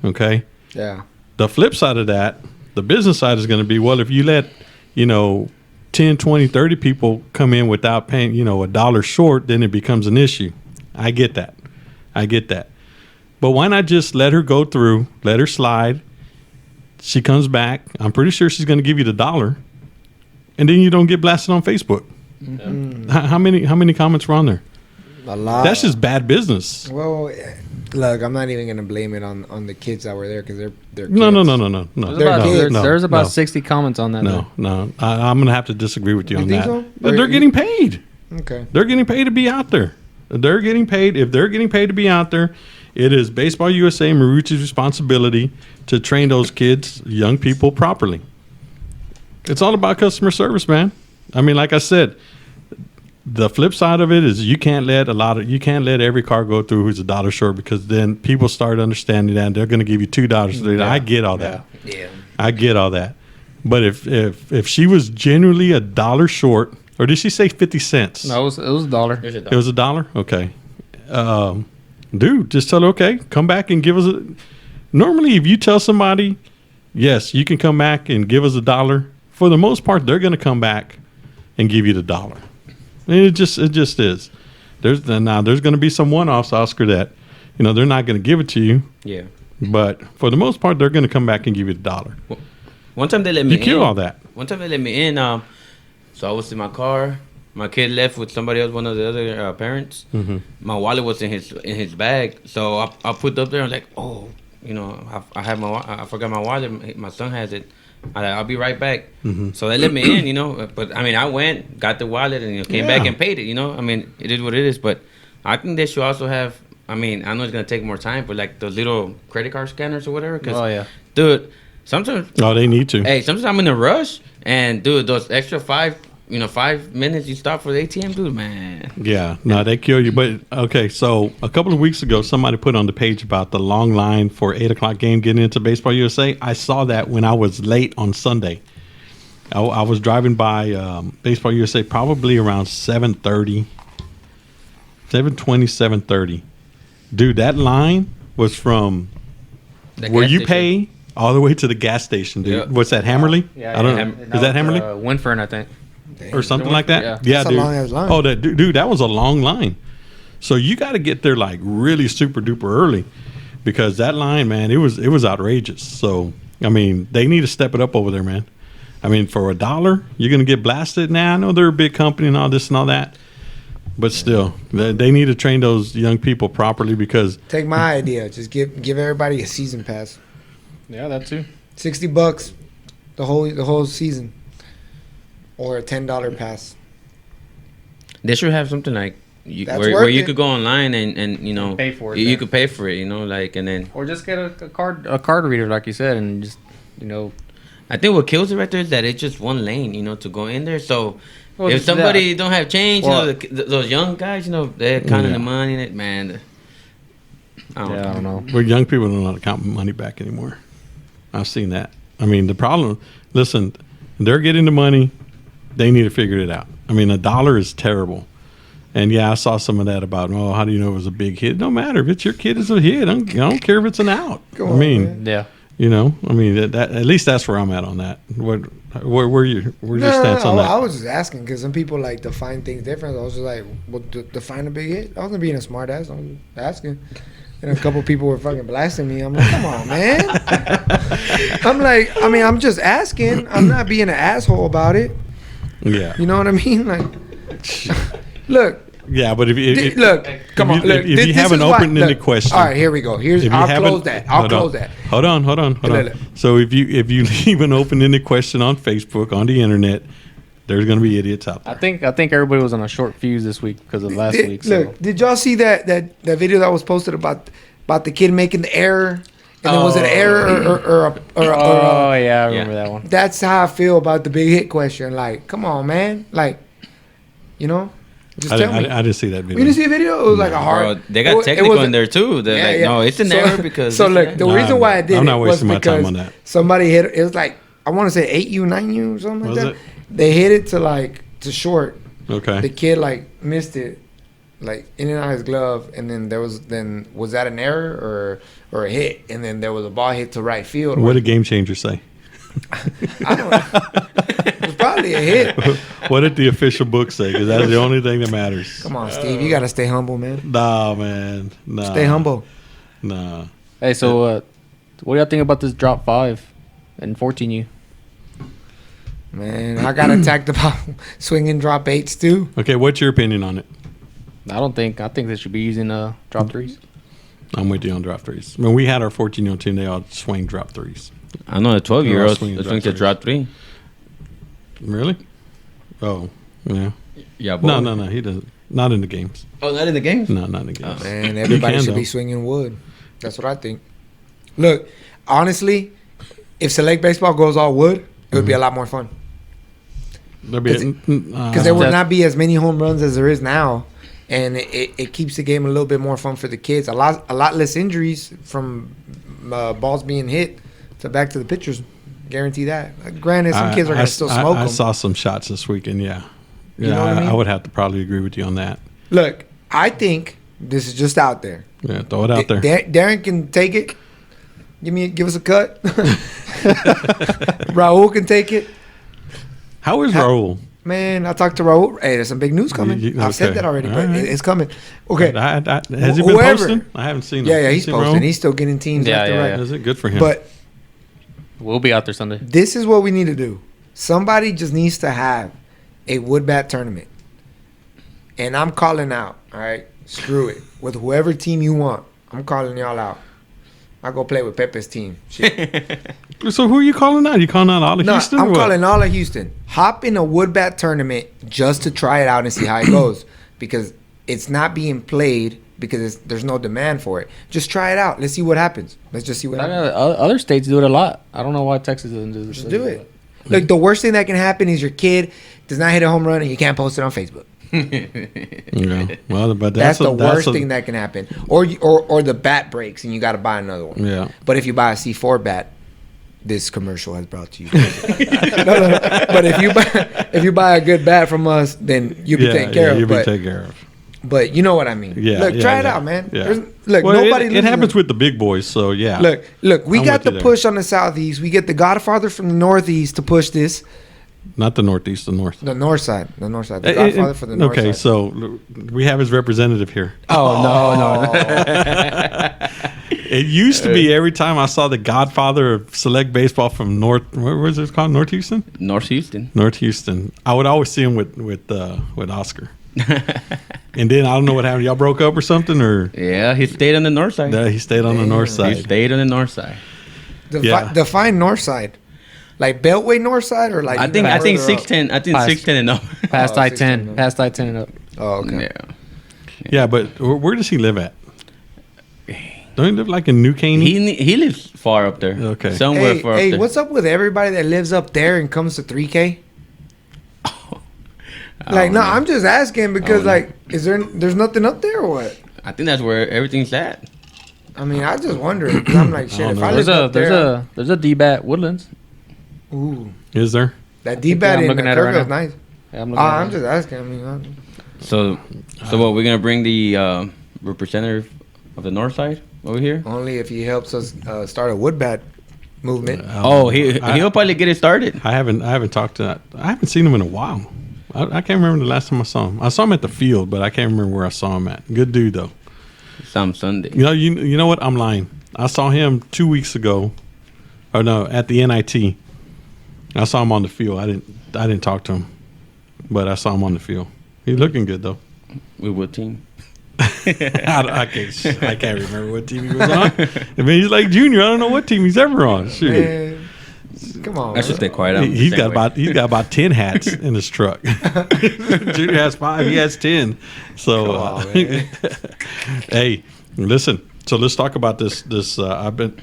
Okay? Yeah. The flip side of that, the business side is going to be, well, if you let, 10, 20, 30 people come in without paying, $1 short, then it becomes an issue. I get that. But why not just let her go through, let her slide. She comes back. I'm pretty sure she's going to give you the $1. And then you don't get blasted on Facebook. How many comments were on there? A lot. That's just bad business. Well, look, I'm not even gonna blame it on the kids that were there because they're No. There's about no. 60 comments on that. No. I'm going to have to disagree with you You on think that. so? But they're getting paid. Okay. They're getting paid to be out there. They're getting paid. If they're getting paid to be out there, it is Baseball USA and Marucci's responsibility to train those kids, young people, properly. It's all about customer service, man. I mean, like I said, the flip side of it is you can't let every car go through who's $1 short because then people start understanding that and they're going to give you $2. I get all that. Yeah. I get all that. But if she was genuinely $1 short, or did she say 50 cents? No, it was $1. There's a It was $1? Okay. Dude, just tell her, okay, come back and give us a... Normally, if you tell somebody, yes, you can come back and give us $1, for the most part, they're going to come back and give you the $1. And it just is. There's going to be some one-offs, Oscar, that, they're not going to give it to you. Yeah. But for the most part, they're going to come back and give you the $1. One time they let me You kill in. all that. One time they let me in. So I was in my car. My kid left with somebody else, one of the other parents. Mm-hmm. My wallet was in his bag. So I put it up there. I was like, oh, I have I forgot my wallet. My son has it. I'll be right back. Mm-hmm. So they let me in, But I mean, I went, got the wallet, and came back and paid it. I mean, it is what it is. But I think they should also have. I mean, I know it's gonna take more time, but like those little credit card scanners or whatever. Oh, yeah. Dude, sometimes. Oh, they need to. Hey, sometimes I'm in a rush, and dude, those extra 5 minutes you stop for the ATM, dude, man. Yeah, no, they kill you. But okay, so a couple of weeks ago, somebody put on the page about the long line for 8:00 game getting into Baseball USA. I saw that when I was late on Sunday. I was driving by Baseball USA probably around 7:30, 7:20, 7:30. Dude, that line was from The where gas you station. pay all the way to the gas station, dude. Yeah. What's that, Hammerly? I don't know. Is that Hammerly? Winfern, I think. Or something like that? Yeah. Yeah, That's a dude. long-ass line. Oh, dude, that was a long line. So you got to get there like really super duper early because that line, man, it was outrageous. So, I mean, they need to step it up over there, man. I mean, for $1, you're going to get blasted. Now, I know they're a big company and all this and all that. But still, they need to train those young people properly because Take my idea. Just give everybody a season pass. Yeah, that too. $60 the whole season, or a $10 pass. They should have something like That's where worth you it. could go online and you know Pay for it You there. could pay for it, you know, like and then Or just get a card reader, like you said, and just I think what kills it right there is that it's just one lane, you know, to go in there. So Well, if just somebody that. don't have change, you Well- know, those young guys, you know, they're counting Yeah. the money in it, man. I don't know. know. Where young people don't know how to count money back anymore. I've seen that. I mean, the problem. Listen, they're getting the money. They need to figure it out. I mean, $1 is terrible. And yeah, I saw some of that about, oh, how do you know it was a big hit? It don't matter if it's your kid, it's a hit. I don't care if it's an out. Come I on, mean, man. Yeah. you know, I mean that at least that's where I'm at on that. Where's your stance on that? I was just asking because some people like define things different. I was just like, well, define a big hit. I wasn't being a smart ass. I was asking. And a couple people were fucking blasting me. I'm like, come on, man. I'm like, I mean, I'm just asking. I'm not being an asshole about it. Yeah, You know what I mean? Like, look, yeah, but if look, come on. Look, if you this have an is why- open-ended look, question, All right, here we go. if you I'll haven't- close that. I'll hold on. close that. Hold on. Look. So if you leave an open-ended question on Facebook, on the internet, there's going to be idiots out I there. think everybody was on a short fuse this week because of last week. So. Look, did y'all see that video that was posted about the kid making the error? And then was it an error or Oh yeah, I remember Yeah. that one. That's how I feel about the big hit question. Like, come on, man. Like, you know, just I tell me. didn't see that video. You didn't see a video? It was like a hard. Bro, they got it technical was in there too. They're Yeah, like, yeah. no, it's an So- error because So this look, and the that. reason why I did I'm not it was wasting my time because on that. somebody hit it. It was like I want to say 8U, 9U, or something Was like that. it? They hit it to short. Okay. The kid like missed it, like in and out his glove, and then was that an error or a hit? And then there was a ball hit to right field. What did Game Changer say? I don't know. It was probably a hit. What did the official book say? Because that's the only thing that matters. Come on, Steve. You gotta stay humble, man. Nah, man. Nah. Stay humble. Nah. Hey, so what do y'all think about this drop 5 and 14U? Man, I got attacked about swinging drop 8s too. Okay, what's your opinion on it? I think they should be using drop 3s. I'm with you on drop threes. When we had our 14-year-old team, they all swing drop threes. I know the 12-year-old Swing swing to drop drop 3. Really? Oh, yeah. Yeah, No, he doesn't. Not in the games. Oh, not in the game. No, not in the games. Man, everybody can, should though. be swinging wood. That's what I think. Look, honestly, if select baseball goes all wood, it would be a lot more fun. Because there would not be as many home runs as there is now, and it keeps the game a little bit more fun for the kids. A lot less injuries from balls being hit to back to the pitchers. Guarantee that. Granted, some kids are going to still smoke I them. saw some shots this weekend, yeah. You Yeah, know what I mean? I would have to probably agree with you on that. Look, I think this is just out there. Yeah, throw it out there. Darren can take it. Give us a cut. Raul can take it. How is Raul? Man, I talked to Raul. Hey, there's some big news coming. I've said okay. that already, All but right. it's coming. Okay. Has he been Whoever. posting? I haven't seen him. Yeah, he's You seen posting. Raul? He's still getting teams Yeah, left and yeah, right. Is it good for him? But We'll be out there Sunday. this is what we need to do. Somebody just needs to have a wood bat tournament. And I'm calling out, all right? Screw it. With whoever team you want, I'm calling y'all out. I'll go play with Pepe's team. Shit. So who are you calling out? You calling out all of No, Houston? I'm or what? calling all of Houston. Hop in a wood bat tournament just to try it out and see how it goes. Because it's not being played because there's no demand for it. Just try it out. Let's see what happens. Let's just see what happens. Other states do it a lot. I don't know why Texas doesn't do this. Just do it. Look, the worst thing that can happen is your kid does not hit a home run and you can't post it on Facebook. Yeah. Well, but That's the worst a- thing that can happen. Or the bat breaks and you got to buy another one. Yeah. But if you buy a C4 bat, this commercial has brought to you. no. But if you buy a good bat from us, then you'll be taken care of. You'll be But, taken care of. but you know what I mean. Yeah. Look, yeah, try it yeah, out, man. Yeah. Look, Well, nobody it loses. happens with the big boys, so yeah. Look, we I'm got with you the there. push on the southeast. We get the Godfather from the northeast to push this. Not the Northeast, the North. The north side. The Eh, Godfather for the north okay, side. so we have his representative here. Oh no. It used to be every time I saw the Godfather of select baseball from where was it called? North Houston? North Houston. North Houston. I would always see him with Oscar. And then I don't know what happened. Y'all broke up or something, or Yeah, he stayed on the north side. he stayed on the north He side. stayed on the north side. Define north side. Like Beltway north side or like I think further up? 610. I think Past- 610 and up. Past Oh, I 16, 10, past I 10 and up. Oh, okay. Yeah. Yeah, but where does he live at? Don't he live like in New Caney? He lives far up there. Okay. Somewhere Hey, far up hey, there. what's up with everybody that lives up there and comes to 3K? Like, no, I'm just asking because, I don't like, there's nothing up there or what? I think that's where everything's at. I mean, I just wonder. 'Cause I'm like, shit, don't if know. I There's lived a up there, there's a D-Bat Woodlands. ooh, Is there? that D-bat I'm in looking at it right Kirkville's now. nice. Yeah, I'm looking at I'm it. just asking. I mean, So what? We're gonna bring the representative of the north side over here. only if he helps us start a wood bat movement. Oh, he'll probably get it started. I haven't talked to that. I haven't seen him in a while. I can't remember the last time I saw him. I saw him at the field, but I can't remember where I saw him at. Good dude though. Some Sunday. You know what? I'm lying. I saw him 2 weeks ago. Oh no, at the NIT. I saw him on the field. I didn't talk to him, but I saw him on the field. He's looking good though. With what team? I can't remember what team he was on. I mean, he's like junior. I don't know what team he's ever on. Shoot. Man, come on. I should bro. stay quiet. He's got about 10 hats in his truck. Junior has 5. He has 10. So, Come on, man. hey, listen. So let's talk about this. I've been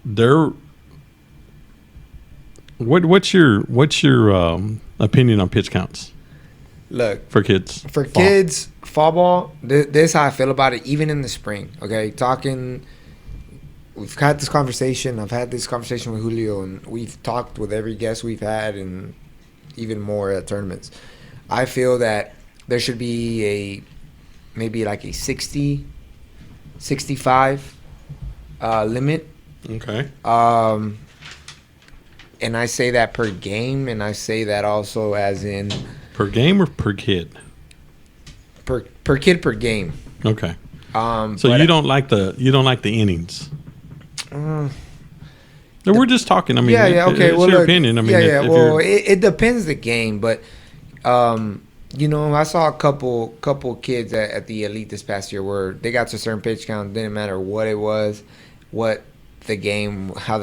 there. What's your opinion on pitch counts Look, for kids? for Fall. kids, fall ball, this is how I feel about it, even in the spring. Okay, we've had this conversation. I've had this conversation with Julio, and we've talked with every guest we've had, and even more at tournaments. I feel that there should be maybe like a 60, 65 limit. Okay. And I say that per game, and I say that also as in Per game or per kid? per kid per game. Okay. So but you don't like the innings. No, we're just talking. I mean, yeah, okay. It's Well, your look, opinion. I mean, yeah. if Well, you're- it depends the game, but I saw a couple kids at the elite this past year where they got to a certain pitch count. Didn't matter what it was, how the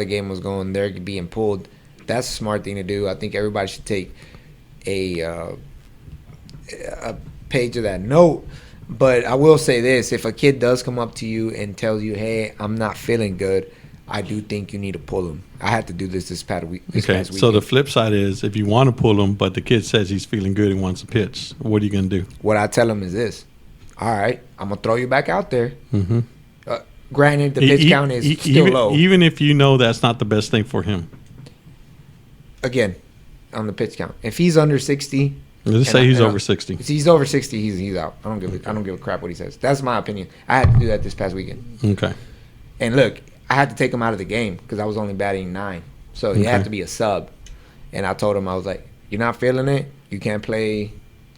game was going. They're being pulled. That's a smart thing to do. I think everybody should take a page of that note. But I will say this: if a kid does come up to you and tells you, "Hey, I'm not feeling good," I do think you need to pull him. I had to do this past week. okay. So the flip side is, if you want to pull him, but the kid says he's feeling good and wants to pitch, what are you going to do? What I tell him is this: all right, I'm gonna throw you back out there. Mm-hmm. Granted, the pitch count is still low. Even if you know that's not the best thing for him. Again, on the pitch count, if he's under 60, Let's say he's over 60. if he's over 60, he's out. I don't give a crap what he says. That's my opinion. I had to do that this past weekend. Okay. And look, I had to take him out of the game because I was only batting 9, so he had to be a sub. And I told him, I was like, "You're not feeling it. You can't play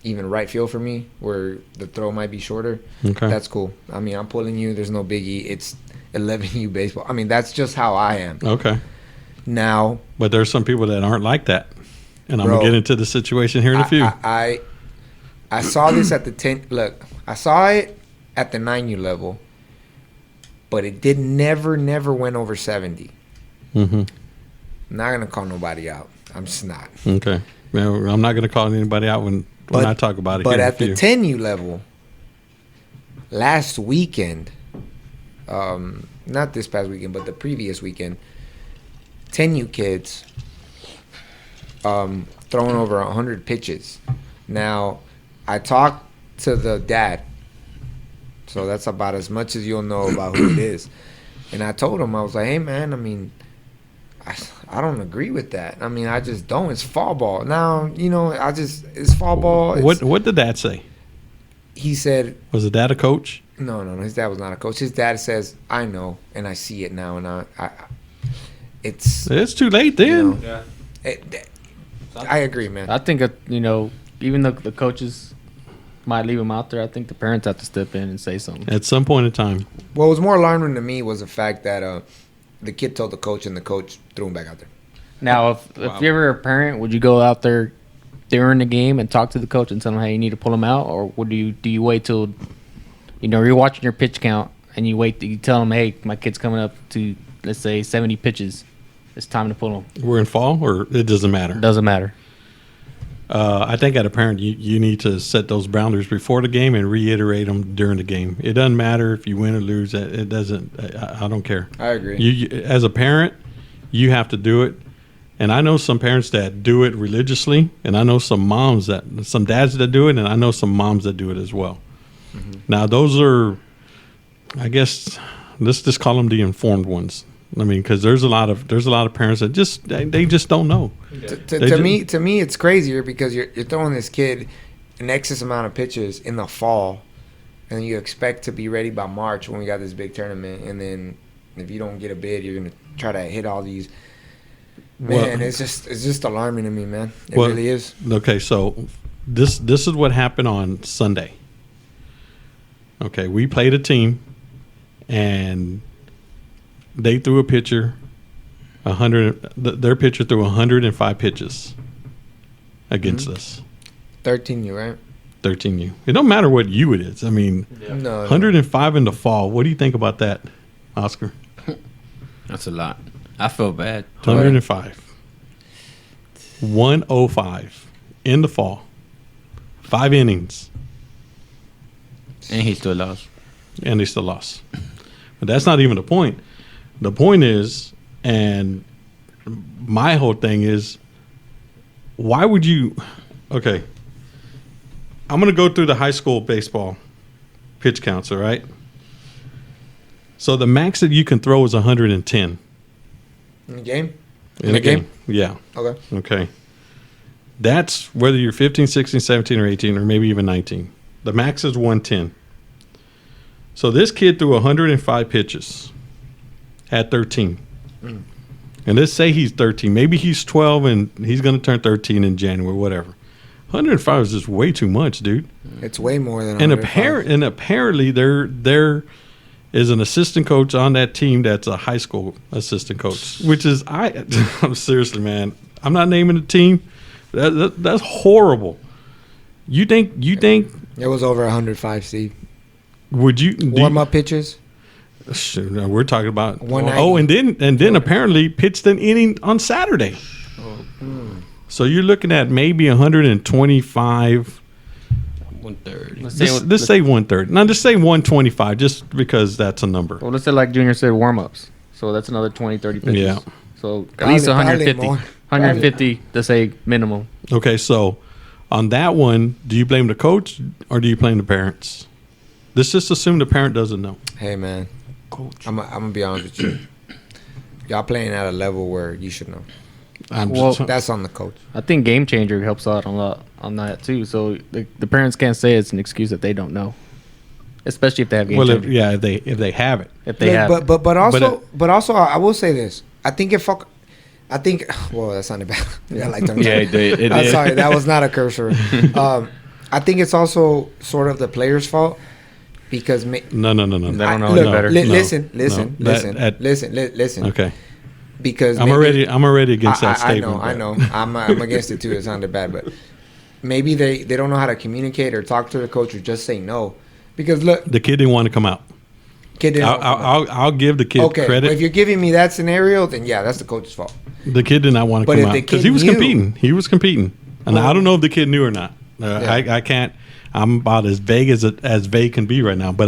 even right field for me, where the throw might be shorter. Okay. That's cool. I mean, I'm pulling you. There's no biggie. It's 11U baseball. I mean, that's just how I am. Okay. Now, But there's some people that aren't like that. And I'm Bro, going to get into the situation here in a few. I saw this at the 10. Look, I saw it at the 9U level, but it never went over 70. Mm-hmm. I'm not gonna call nobody out. I'm just not. Okay. Well, I'm not going to call anybody out when I talk about it But here at in the a few. 10U level, last weekend, not this past weekend, but the previous weekend, 10U kids throwing over 100 pitches. Now, I talked to the dad, so that's about as much as you'll know about who it is. And I told him, I was like, "Hey, man, I mean, I don't agree with that. I mean, I just don't. It's fall ball. Now, it's fall ball. What did that say? He said, Was the dad a coach? no, his dad was not a coach. His dad says, I know, and I see it now, and it's, It's too late then. I agree, man. I think even though the coaches might leave him out there, I think the parents have to step in and say something. At some point in time. What was more alarming to me was the fact that the kid told the coach, and the coach threw him back out there. Now, if you're ever a parent, would you go out there during the game and talk to the coach and tell him, hey, you need to pull him out? Or do you wait till, you're watching your pitch count and you tell him, hey, my kid's coming up to let's say 70 pitches. It's time to pull them. We're in fall, or it doesn't matter. Doesn't matter. I think at a parent, you need to set those boundaries before the game and reiterate them during the game. It doesn't matter if you win or lose. It doesn't. I don't care. I agree. You, as a parent, you have to do it. And I know some parents that do it religiously, and I know some dads that do it, and I know some moms that do it as well. Mm-hmm. Now, those are, I guess, let's just call them the informed ones. I mean, because there's a lot of parents that they just don't know. To me, it's crazier because you're throwing this kid an excess amount of pitches in the fall, and you expect to be ready by March when we got this big tournament, and then if you don't get a bid, you're gonna try to hit all these. Man, it's just alarming to me, man. It really is. Okay, so this is what happened on Sunday. Okay, we played a team, and they threw a pitcher, their pitcher threw 105 pitches against us. 13U, right? 13U. It don't matter what U it is. I mean, No. 105 in the fall. What do you think about that, Oscar? That's a lot. I feel bad. 105. 105 in the fall. 5 innings. And he still lost. And they still lost. But that's not even the point. The point is, and my whole thing is, why would you? Okay, I'm going to go through the high school baseball pitch counts, all right? So the max that you can throw is 110. In the game? In a game? Yeah. Okay. That's whether you're 15, 16, 17, or 18, or maybe even 19. The max is 110. So this kid threw 105 pitches at 13. And let's say he's 13. Maybe he's 12 and he's going to turn 13 in January, whatever. 105 is just way too much, dude. It's way more than 105. And apparently there is an assistant coach on that team that's a high school assistant coach, which is I'm seriously, man. I'm not naming the team. That's horrible. You think it was over 105, Steve. Would you warm up pitches? Sure, no, we're talking about 190. and then apparently pitched an inning on Saturday. So you're looking at maybe 125. 130. Let's say 130. Now just say 125, just because that's a number. Well, let's say like Junior said, warm ups. So that's another 20, 30 pitches. Yeah. So at least 150. more. 150 to say minimum. Okay, so on that one, do you blame the coach or do you blame the parents? Let's just assume the parent doesn't know. Hey, man. Coach. I'm going to be honest with you. Y'all playing at a level where you should know. That's on the coach. I think Game Changer helps out on that too. So the parents can't say it's an excuse that they don't know, especially if they have Game Changer. If they have it. If they have. But also, I will say this. I think well, that sounded bad. Yeah, I like that. Yeah, it did. I'm sorry, that was not a cursor. I think it's also sort of the player's fault because no. They don't know look, any better. Listen. Okay. Because I'm already against that statement. I know. I'm against it too. It sounded bad, but maybe they don't know how to communicate or talk to the coach or just say no. Because look, the kid didn't want to come out. I'll give the kid credit. Well, if you're giving me that scenario, then yeah, that's the coach's fault. The kid did not want to come out because he was competing. He was competing, and I don't know if the kid knew or not. I can't. I'm about as vague as vague can be right now. But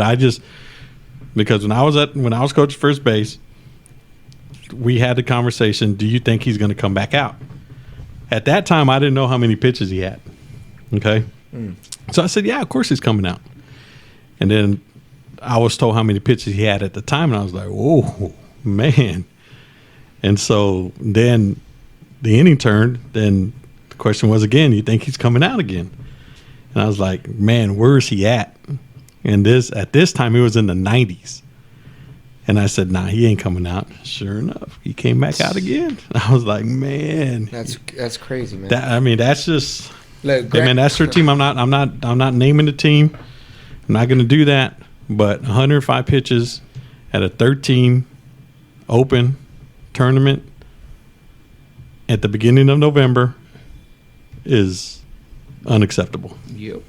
because when I was coaching first base, we had the conversation. Do you think he's going to come back out? At that time, I didn't know how many pitches he had. Okay, so I said, yeah, of course he's coming out. And then I was told how many pitches he had at the time, and I was like, oh, man. And so then the inning turned. Then the question was again, you think he's coming out again? And I was like, man, where is he at? And at this time, he was in the 90s. And I said, nah, he ain't coming out. Sure enough, he came back out again. I was like, man. That's crazy, man. That's just Look, man, that's their team. I'm not naming the team. I'm not gonna do that. But 105 pitches at a 13 open tournament at the beginning of November is unacceptable. Yep.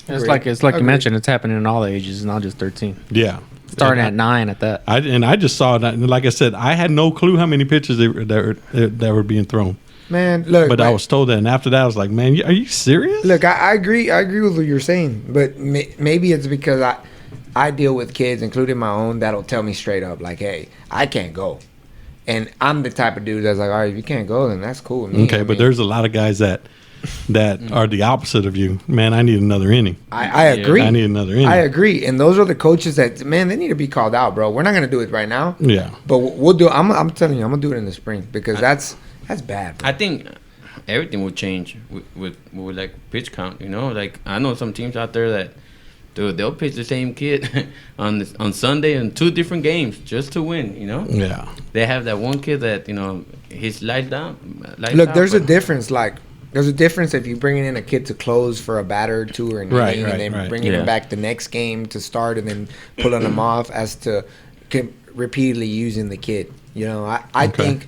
It's like you mentioned, it's happening in all ages, not just 13. Yeah. Starting at 9 at that. I just saw that, and like I said, I had no clue how many pitches that were being thrown. Man, look. But I was told that, and after that, I was like, man, are you serious? Look, I agree. I agree with what you're saying, but maybe it's because I deal with kids, including my own, that'll tell me straight up, like, hey, I can't go. And I'm the type of dude that's like, all right, if you can't go, then that's cool with me. Okay, but there's a lot of guys that are the opposite of you. Man, I need another inning. I agree. I need another inning. I agree. And those are the coaches that, man, they need to be called out, bro. We're not going to do it right now. Yeah. But we'll do it. I'm telling you, I'm going to do it in the spring because that's bad, bro. I think everything will change with like pitch count. You know, like I know some teams out there that, dude, they'll pitch the same kid on Sunday in 2 different games just to win. You know. Yeah. They have that one kid that he's lights down. Look, there's a difference. Like, there's a difference if you're bringing in a kid to close for a batter or two or an inning, and then bringing him back the next game to start and then pulling him off as to repeatedly using the kid. You know, I think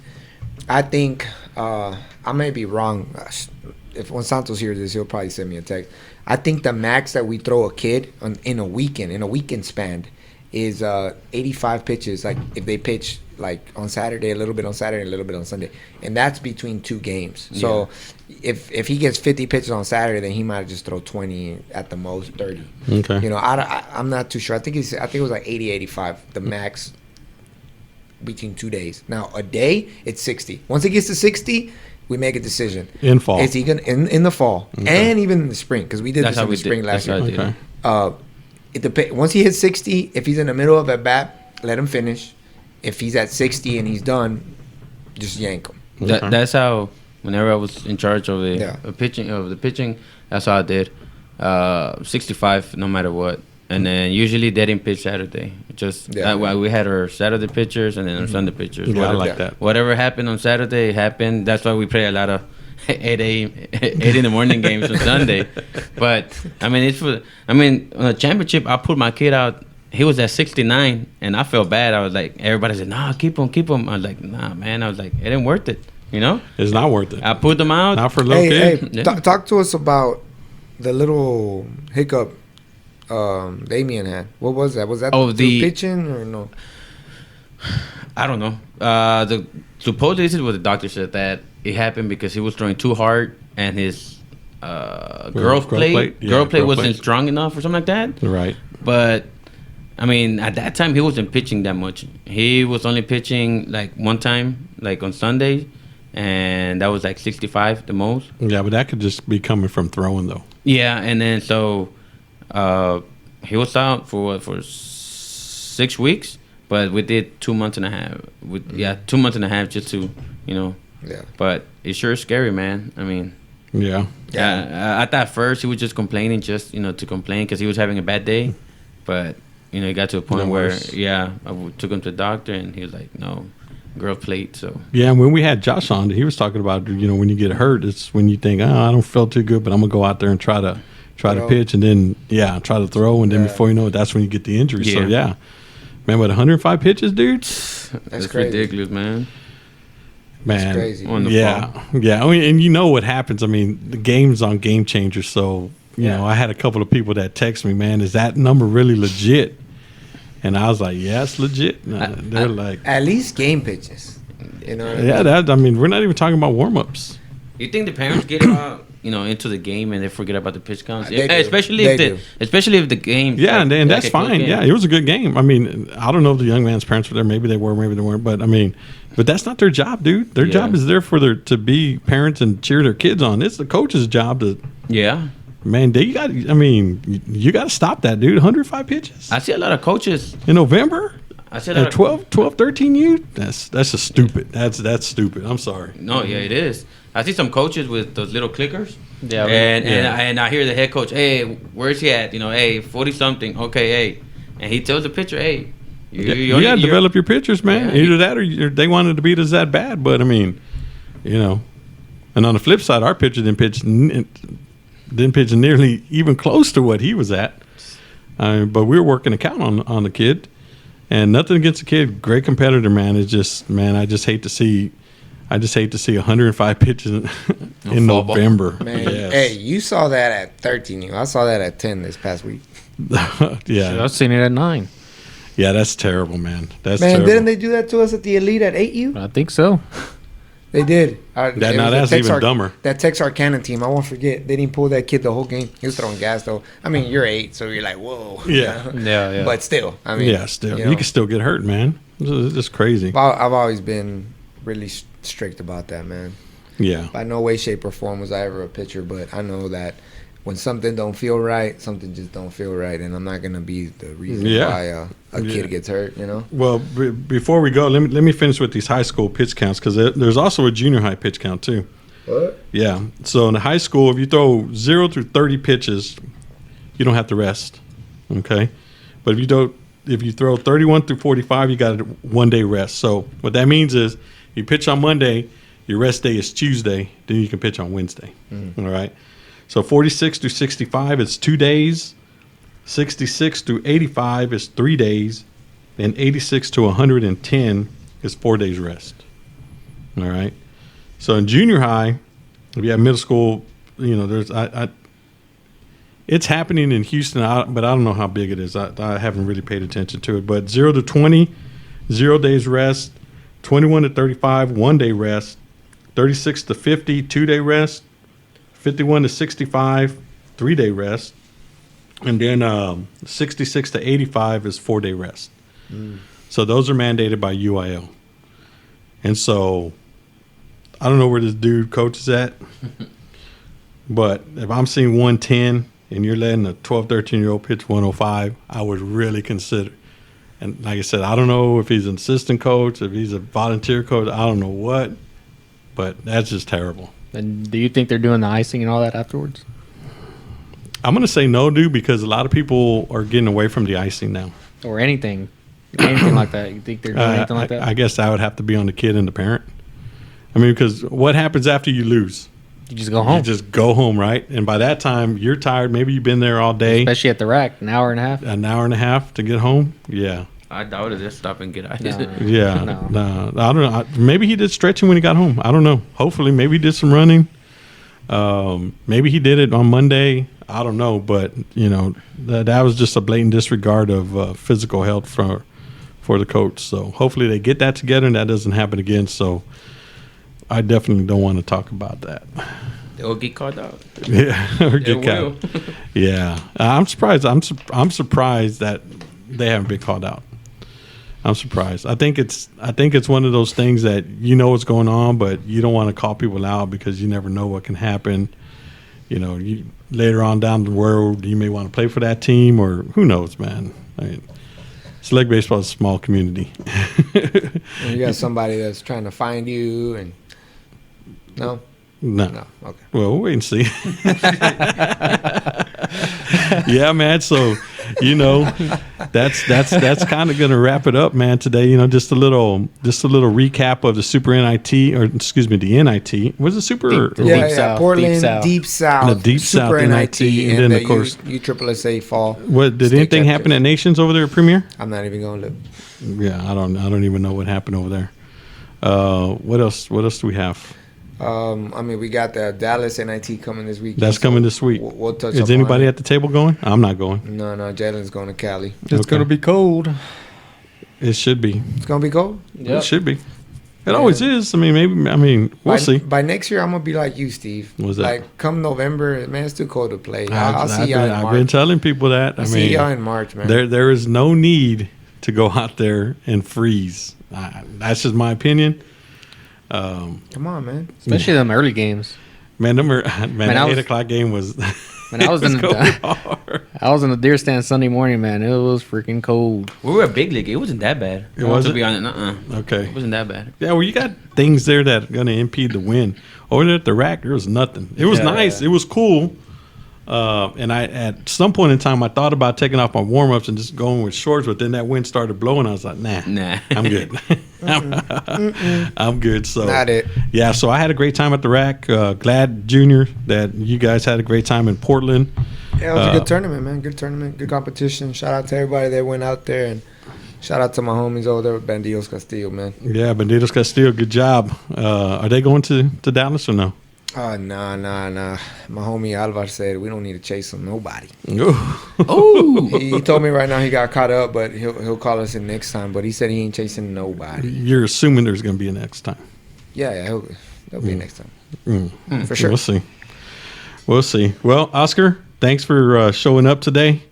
I may be wrong. If when Santos hears this, he'll probably send me a text. I think the max that we throw a kid in a weekend span, is 85 pitches. Like if they pitch like on Saturday, a little bit on Saturday, a little bit on Sunday, and that's between 2 games. So if he gets 50 pitches on Saturday, then he might just throw 20 at the most, 30. Okay. You know, I'm not too sure. I think it was like 80, 85, the max between 2 days. Now a day, it's 60. Once it gets to 60, we make a decision. In fall. Is he gonna in the fall and even in the spring? Because we did this in the spring last year. Once he hits 60, if he's in the middle of at bat, let him finish. If he's at 60 and he's done, just yank him. That's how. Whenever I was in charge of the pitching, that's how I did. 65, no matter what. And then usually they didn't pitch Saturday. We had our Saturday pitchers and then our Sunday pitchers. Yeah, I like that. Whatever happened on Saturday happened. That's why we play a lot of 8 in the morning games on Sunday. But I mean, on a championship, I put my kid out. He was at 69, and I felt bad. I was like, everybody said, "Nah, keep him." I was like, "Nah, man." I was like, "It ain't worth it." You know, it's not worth it. I put them out. Not for a little kid. Hey, talk to us about the little hiccup Damien had. What was that? Was that the pitching or no? I don't know. Supposedly this is what the doctor said, that it happened because he was throwing too hard and his growth plate wasn't strong enough or something like that. Right. But I mean, at that time he wasn't pitching that much. He was only pitching like one time, like on Sunday, and that was like 65 the most. Yeah, but that could just be coming from throwing though. Yeah, and then so he was out for 6 weeks, but we did 2 months and a half. 2 months and a half just to, Yeah. But it's sure scary, man. I mean. Yeah. I thought first he was just complaining, to complain because he was having a bad day, but it got to a point where I took him to the doctor and he was like, no, growth plate. So yeah, when we had Josh on, he was talking about when you get hurt, it's when you think, I don't feel too good, but I'm gonna go out there and try to pitch and then try to throw, and then before you know it, that's when you get the injury. So man, with 105 pitches, dude, that's ridiculous, man. Man, it's crazy. Yeah. I mean, and you know what happens. I mean, the game's on Game Changer, so I had a couple of people that text me, man, is that number really legit? And I was like, yeah, it's legit. They're like, at least game pitches. You know what I mean? We're not even talking about warm-ups. You think the parents get into the game and they forget about the pitch counts? Especially if the game. Yeah, and that's fine. Yeah, it was a good game. I mean, I don't know if the young man's parents were there. Maybe they were, maybe they weren't. But I mean, that's not their job, dude. Their job is there to be parents and cheer their kids on. It's the coach's job to. Yeah. Man, you got to stop that, dude. 105 pitches. I see a lot of coaches in November. I see a lot of 12, 13 you. That's just stupid. That's stupid. I'm sorry. No, it is. I see some coaches with those little clickers. Yeah. And I hear the head coach, hey, where's he at? Hey, 40 something. Okay, hey, and he tells the pitcher, hey, you got to develop your pitchers, man. Yeah. Either that or they wanted to beat us that bad. But I mean, and on the flip side, our pitcher didn't pitch nearly even close to what he was at. But we were working a count on the kid, and nothing against the kid. Great competitor, man. It's just, man, I just hate to see 105 pitches in November. Man, hey, you saw that at 13. I saw that at 10 this past week. Yeah, I've seen it at 9. Yeah, that's terrible, man. That's Man, terrible. didn't they do that to us at the Elite at 8U? I think so. They did. That's even dumber. That Texarkana team, I won't forget. They didn't pull that kid the whole game. He was throwing gas, though. I mean, you're 8, so you're like, whoa. Yeah. Yeah. But still, I mean. Yeah, still. you know, You can still get hurt, man. It's just crazy. I've always been really strict about that, man. Yeah. By no way, shape, or form was I ever a pitcher, but I know that when something don't feel right, something just don't feel right, and I'm not gonna be the reason why a kid gets hurt. You know. Well, before we go, let me finish with these high school pitch counts because there's also a junior high pitch count too. What? Yeah. So in the high school, if you throw 0 through 30 pitches, you don't have to rest. Okay. But if you throw 31 through 45, you got a 1 day rest. So what that means is you pitch on Monday, your rest day is Tuesday, then you can pitch on Wednesday. All right. So 46 through 65 is 2 days. 66 through 85 is 3 days. And 86 to 110 is 4 days rest. All right. So in junior high, if you have middle school, there's it's happening in Houston, but I don't know how big it is. I haven't really paid attention to it. But 0 to 20, 0 days rest. 21 to 35, 1 day rest. 36 to 50, 2 day rest. 51 to 65, 3 day rest. And then 66 to 85 is 4 day rest. So those are mandated by UIL. And so I don't know where this dude coaches at, but if I'm seeing 110 and you're letting a 12, 13-year-old pitch 105, I would really consider. And like I said, I don't know if he's an assistant coach, if he's a volunteer coach, I don't know what, but that's just terrible. And do you think they're doing the icing and all that afterwards? I'm going to say no, dude, because a lot of people are getting away from the icing now. Or anything like that? You think they're doing anything like that? I guess that would have to be on the kid and the parent. I mean, because what happens after you lose? You just go home. You just go home, right? And by that time, you're tired. Maybe you've been there all day. Especially at the rack, an hour and a half. An hour and a half to get home? Yeah. I doubt it. Just stop and get ice. Yeah. No. I don't know. Maybe he did stretching when he got home. I don't know. Hopefully, maybe he did some running. Maybe he did it on Monday. I don't know. But, that was just a blatant disregard of physical health for the coach. So hopefully they get that together and that doesn't happen again. So I definitely don't want to talk about that. They'll get called out. Yeah, or get will. caught. Yeah, I'm surprised. I'm surprised that they haven't been called out. I'm surprised. I think it's one of those things that you know what's going on, but you don't want to call people out because you never know what can happen. You later on down the road, you may want to play for that team, or who knows, man. I mean, select baseball is a small community. And you got somebody that's trying to find you, and no. No. Okay. Well, we'll wait and see. Yeah, man. So, that's kind of going to wrap it up, man. Today, just a little recap of the Super NIT, or excuse me, the NIT. Was it Super? South, Portland, Deep South. Deep South, The Deep Super South NIT, and then, of course, USSSA fall. What did State anything happen at championship. Nations over there at Premier? I'm not even gonna look. Yeah, I don't even know what happened over there. What else? What else do we have? We got the Dallas NIT coming this week. That's coming this week. We'll touch. Is up on anybody it. at the table going? I'm not going. No, Jalen's going to Cali. It's Okay. going to be cold. It should be. It's gonna be cold. It should be. It always is. I mean, we'll see. By next year, I'm gonna be like you, Steve. What's that? Like come November, man, it's too cold to play. I'll see y'all in I've March. been telling people that. I'll see y'all in March, man. There is no need to go out there and freeze. That's just my opinion. Come on, man. Especially them early games. Man, that 8 o'clock game was. When I was in going the hard. I was in the deer stand Sunday morning, man. It was freaking cold. We were a big league. It wasn't that bad. It wasn't? To be honest, Okay. It wasn't that bad. Yeah, well, you got things there that are going to impede the wind. Over there at the rack, there was nothing. It was nice. It was cool. And I, at some point in time, I thought about taking off my warm-ups and just going with shorts, but then that wind started blowing. I was like, nah. I'm good. I'm good. So Not it. Yeah, so I had a great time at the rack. Glad, Junior, that you guys had a great time in Portland. Yeah, it was a good tournament, man. Good tournament, good competition. Shout out to everybody that went out there, and shout out to my homies over there with Bandidos Castillo, man. Yeah, Bandidos Castillo, good job. Are they going to Dallas or no? Nah. My homie Alvar said we don't need to chase him nobody. Oh, He told me right now he got caught up, but he'll call us in next time. But he said he ain't chasing nobody. You're assuming there's going to be a next time. Yeah, there'll be next time for sure. We'll see. Well, Oscar, thanks for showing up today.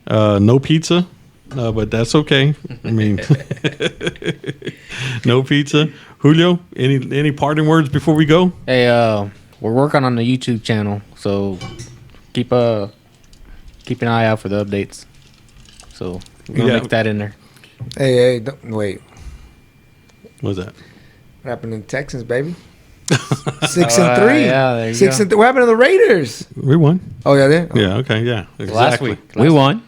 No pizza, but that's okay. I mean, no pizza. Julio, any parting words before we go? Hey, we're working on the YouTube channel, so keep an eye out for the updates. So we're gonna mix that in there. Hey, wait. What's that? What happened to the Texans, baby? 6-3. Yeah, there you 6-3. What happened to the Raiders? We won. Oh, yeah, they. Yeah. Okay. Yeah. Exactly. Last week we won.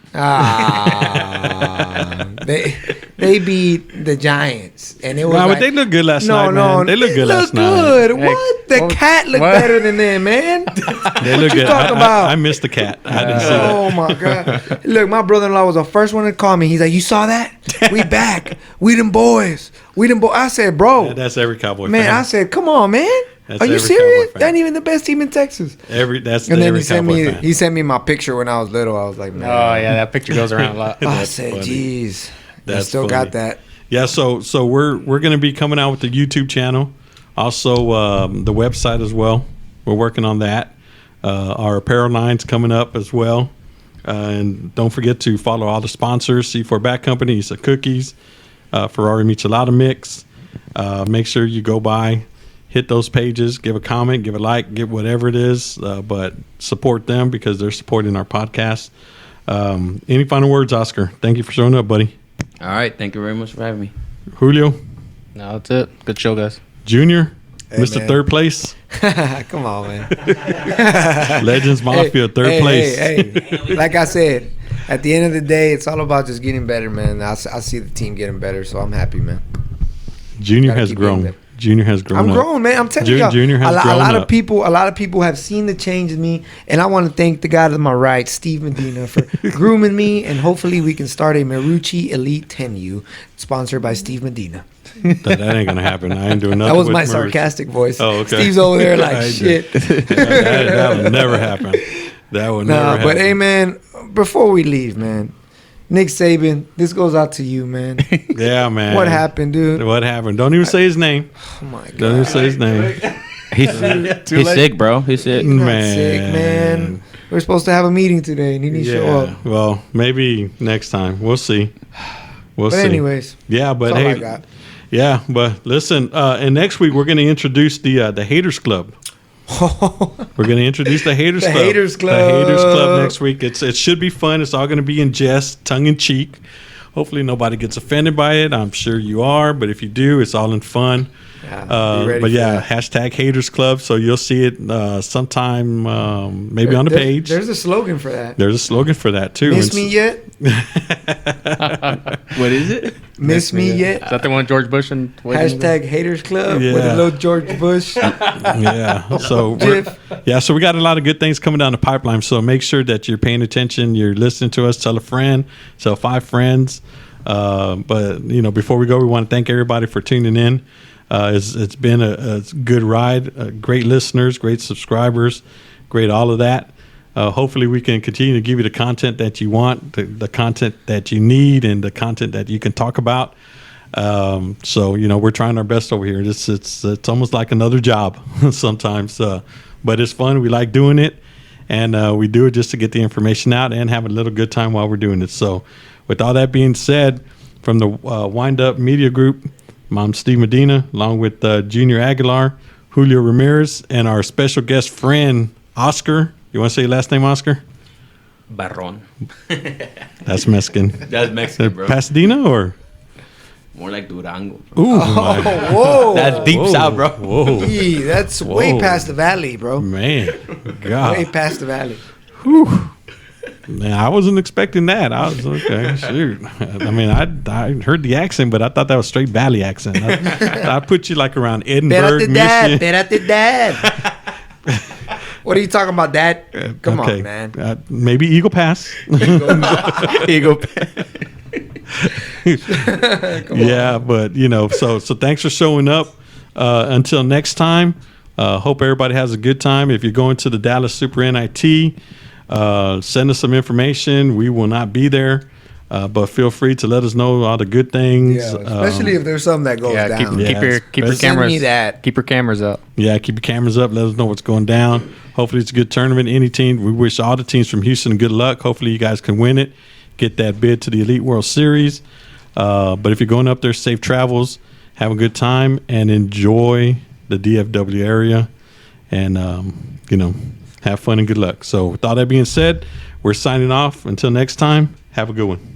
They beat the Giants, and it was. Nah, like, but they look good last night, man. They look good last night. Good. Hey, What? The cat looked what? better than them, man. They look What you good. talking about? I missed the cat. I didn't see that. Oh my god! Look, my brother-in-law was the first one to call me. He's like, "You saw that? We back. We them boys. I said, "Bro, Yeah, that's every Cowboy man." fan. I said, "Come on, man. That's Are you every serious? Cowboy fan. That ain't even the best team in Texas." That's And then every Cowboy fan. he sent me my picture when I was little. I was like, "Man." Oh yeah, that picture goes around a lot. I That's said, funny. "Geez, I That's still funny. got that." Yeah, so we're going to be coming out with the YouTube channel, also the website as well. We're working on that. Our apparel line's coming up as well, and don't forget to follow all the sponsors: C4 Back Company, Issa Cookies, Ferrari Michelada Mix. Make sure you go by, hit those pages, give a comment, give a like, give whatever it is, but support them because they're supporting our podcast. Any final words, Oscar? Thank you for showing up, buddy. All right, thank you very much for having me. Julio, No, that's it. Good show, guys. Junior, Hey, Mr. man. Third Place, Come on, man. Legends Mafia, third place. Hey. Like I said, at the end of the day, it's all about just getting better, man. I see the team getting better, so I'm happy, man. Junior Gotta has keep grown. getting better. Junior has grown I'm up. grown, man. I'm telling you, Junior has a grown lot up. of people have seen the change in me, and I want to thank the guy to my right, Steve Medina, for grooming me, and hopefully we can start a Marucci Elite 10U, sponsored by Steve Medina. That ain't gonna happen. I ain't doing nothing. That was with my Merch. sarcastic voice. Oh, okay. Steve's over there like, I shit. That'll never happen. That would never Nah, happen. but hey, man, before we leave, man, Nick Saban, this goes out to you, man. Yeah, man. What happened, dude? What happened? Don't even say his name. Oh my Don't god, even say his name. He's sick, bro. He's sick. not Man. sick, man. We're supposed to have a meeting today, and he didn't show Yeah. up. Well, maybe next time. We'll see. We'll But see. anyways, Yeah, but that's all I hey, got. yeah, but listen. And next week we're going to introduce the Haters Club. We're going to introduce the Haters The Club. Haters The Haters Club. Club next week. It should be fun. It's all going to be in jest, tongue in cheek. Hopefully nobody gets offended by it. I'm sure you are, but if you do, it's all in fun. Yeah, be ready But for yeah, that. hashtag Haters Club. So you'll see it sometime, maybe on the page. There's a slogan for that. There's a slogan for that too. Miss And me yet? What is it? Miss me yet? Is that the one George Bush and Hashtag Haters Club with Yeah. a little George Bush. Yeah. So GIF. so we got a lot of good things coming down the pipeline. So make sure that you're paying attention. You're listening to us. Tell a friend. Tell 5 friends. But before we go, we want to thank everybody for tuning in. It's been a good ride. Great listeners, great subscribers, great all of that. Hopefully we can continue to give you the content that you want, the content that you need, and the content that you can talk about. So we're trying our best over here. It's almost like another job sometimes, but it's fun. We like doing it, and we do it just to get the information out and have a little good time while we're doing it. So with all that being said, from the Windup Media Group, I'm Steve Medina, along with Junior Aguilar, Julio Ramirez, and our special guest friend, Oscar. You want to say your last name, Oscar? Barron. That's Mexican. That's Mexican, bro. Pasadena or? More like Durango. Bro. Ooh, my. Whoa. That's deep Whoa, south, bro. Whoa, Gee, that's way Whoa. past the valley, bro. man. Way God. past the valley. Man, I wasn't expecting that. I was okay. Shoot. I mean, I heard the accent, but I thought that was straight Valley accent. I put you like around Edinburgh, Espérate, Michigan. dad. What are you talking about, Dad? Come Okay. on, man. Maybe Eagle Pass. Eagle. Yeah, but so thanks for showing up. Until next time, Hope everybody has a good time. If you're going to the Dallas Super NIT, send us some information. We will not be there, but feel free to let us know all the good things. Yeah, especially if there's something that goes Yeah, down. Yeah, keep your especially- Send me cameras. that. Keep your cameras up. Yeah, keep your cameras up. Let us know what's going down. Hopefully, it's a good tournament. Any team, we wish all the teams from Houston good luck. Hopefully, you guys can win it, get that bid to the Elite World Series. But if you're going up there, safe travels, have a good time, and enjoy the DFW area. And, have fun and good luck. So, with all that being said, we're signing off. Until next time, have a good one.